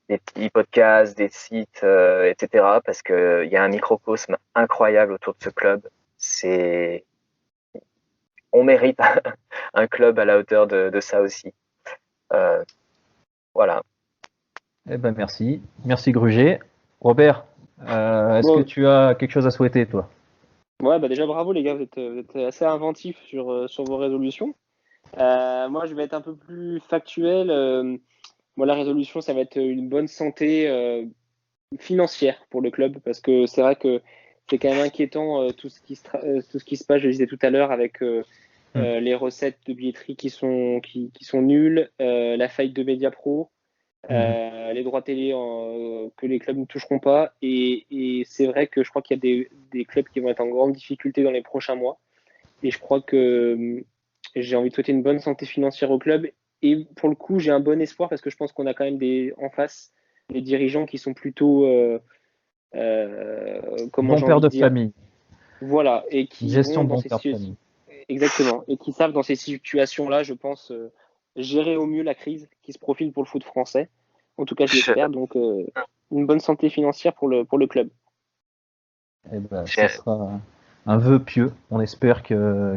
des petits podcasts, des sites, etc. Parce que il y a un microcosme incroyable autour de ce club. C'est, on mérite un club à la hauteur de ça aussi. Euh, voilà. Eh ben merci. Merci Gruger. Robert, est-ce que bon, tu as quelque chose à souhaiter, toi? ouais, bah déjà bravo les gars, vous êtes assez inventifs sur vos résolutions. Moi, je vais être un peu plus factuel. Moi, la résolution, ça va être une bonne santé financière pour le club, parce que c'est vrai que c'est quand même inquiétant tout ce qui se passe, je le disais tout à l'heure, avec Hmm. les recettes de billetterie qui sont nulles, la faillite de Mediapro, Mhm. les droits télé que les clubs ne toucheront pas. Et c'est vrai que je crois qu'il y a des clubs qui vont être en grande difficulté dans les prochains mois. Et je crois que j'ai envie de souhaiter une bonne santé financière au club. Et pour le coup, j'ai un bon espoir parce que je pense qu'on a quand même en face des dirigeants qui sont plutôt, comment Bon j'ai père envie de de dire, famille. voilà, et Une qui gestion vont de dans bon ces père de situations, famille. exactement, et qui savent dans ces situations-là, je pense, gérer au mieux la crise qui se profile pour le foot français. En tout cas, je Je- l'espère. Donc, une bonne santé financière pour le club. Eh ben, ce je- sera un vœu pieux. On espère que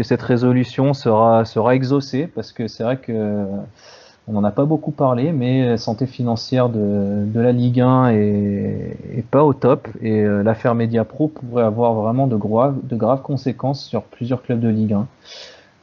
cette résolution sera exaucée, parce que c'est vrai que on n'en a pas beaucoup parlé, mais la santé financière de la Ligue 1 est pas au top, et l'affaire Mediapro pourrait avoir vraiment de graves conséquences sur plusieurs clubs de Ligue 1.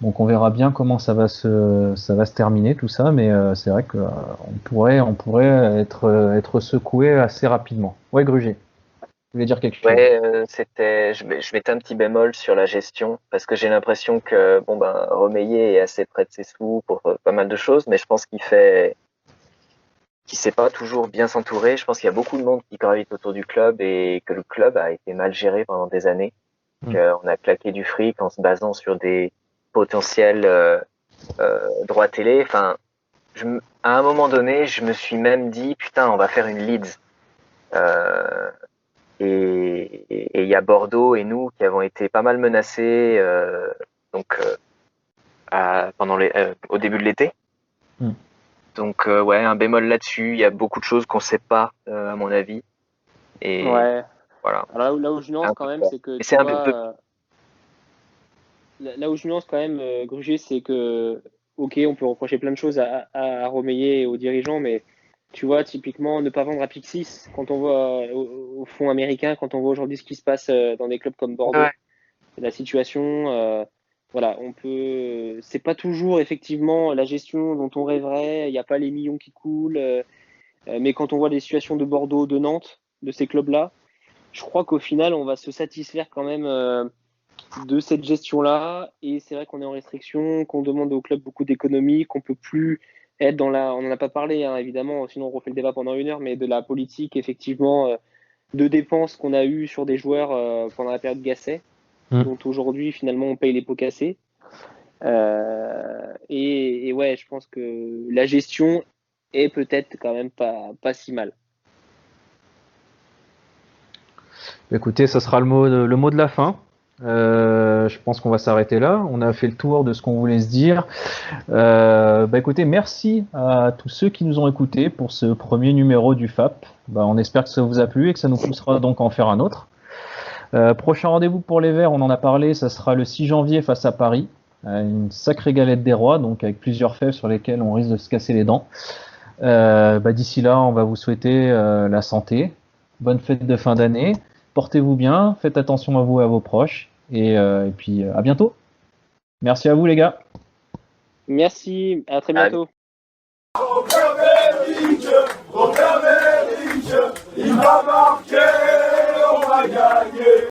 Donc on verra bien comment ça va se terminer tout ça, mais c'est vrai que on pourrait être secoué assez rapidement. Ouais, Gruger, vous voulez dire quelque chose? Ouais, je mettais un petit bémol sur la gestion parce que j'ai l'impression que bon ben Romeyer est assez près de ses sous pour pas mal de choses, mais je pense qu'il sait pas toujours bien s'entourer. Je pense qu'il y a beaucoup de monde qui gravite autour du club et que le club a été mal géré pendant des années. Hmm. On a claqué du fric en se basant sur des potentiels droits télé. Enfin, à un moment donné, je me suis même dit putain, on va faire une Leeds. Euh, et il y a Bordeaux et nous qui avons été pas mal menacés donc au début de l'été. Hmm. Donc ouais, un bémol là-dessus. Il y a beaucoup de choses qu'on sait pas à mon avis. Et Ouais. voilà, Alors là où je un nuance quand peu même, peur. c'est que Et tu c'est un peu. vois, là où je nuance quand même, Grugier, c'est que, ok, on peut reprocher plein de choses à Romeyer et aux dirigeants, mais Tu vois, typiquement, ne pas vendre à pick 6 quand on voit au fond américain, quand on voit aujourd'hui ce qui se passe dans des clubs comme Bordeaux, Ouais. la situation, voilà, c'est pas toujours effectivement la gestion dont on rêverait, il n'y a pas les millions qui coulent, mais quand on voit les situations de Bordeaux, de Nantes, de ces clubs-là, je crois qu'au final, on va se satisfaire quand même de cette gestion-là. Et c'est vrai qu'on est en restriction, qu'on demande aux clubs beaucoup d'économies, qu'on peut plus être dans la. On n'en a pas parlé, hein, évidemment, sinon on refait le débat pendant 1 heure, mais de la politique, effectivement, de dépenses qu'on a eues sur des joueurs pendant la période Gasset, dont aujourd'hui, finalement, on paye les pots cassés. Et ouais, je pense que la gestion est peut-être quand même pas si mal. Écoutez, ça sera le mot de la fin. Je pense qu'on va s'arrêter là. On a fait le tour de ce qu'on voulait se dire. Écoutez, merci à tous ceux qui nous ont écoutés pour ce premier numéro du FAP. On espère que ça vous a plu et que ça nous poussera donc à en faire un autre. Prochain rendez-vous pour les Verts, on en a parlé, ça sera le 6 janvier face à Paris. Une sacrée galette des rois, donc avec plusieurs fèves sur lesquelles on risque de se casser les dents. D'ici là, on va vous souhaiter la santé, bonne fête de fin d'année. Portez-vous bien, faites attention à vous et à vos proches, et puis à bientôt. Merci à vous les gars. Merci, à très bientôt. Robert Mélich, il va marquer, on va gagner.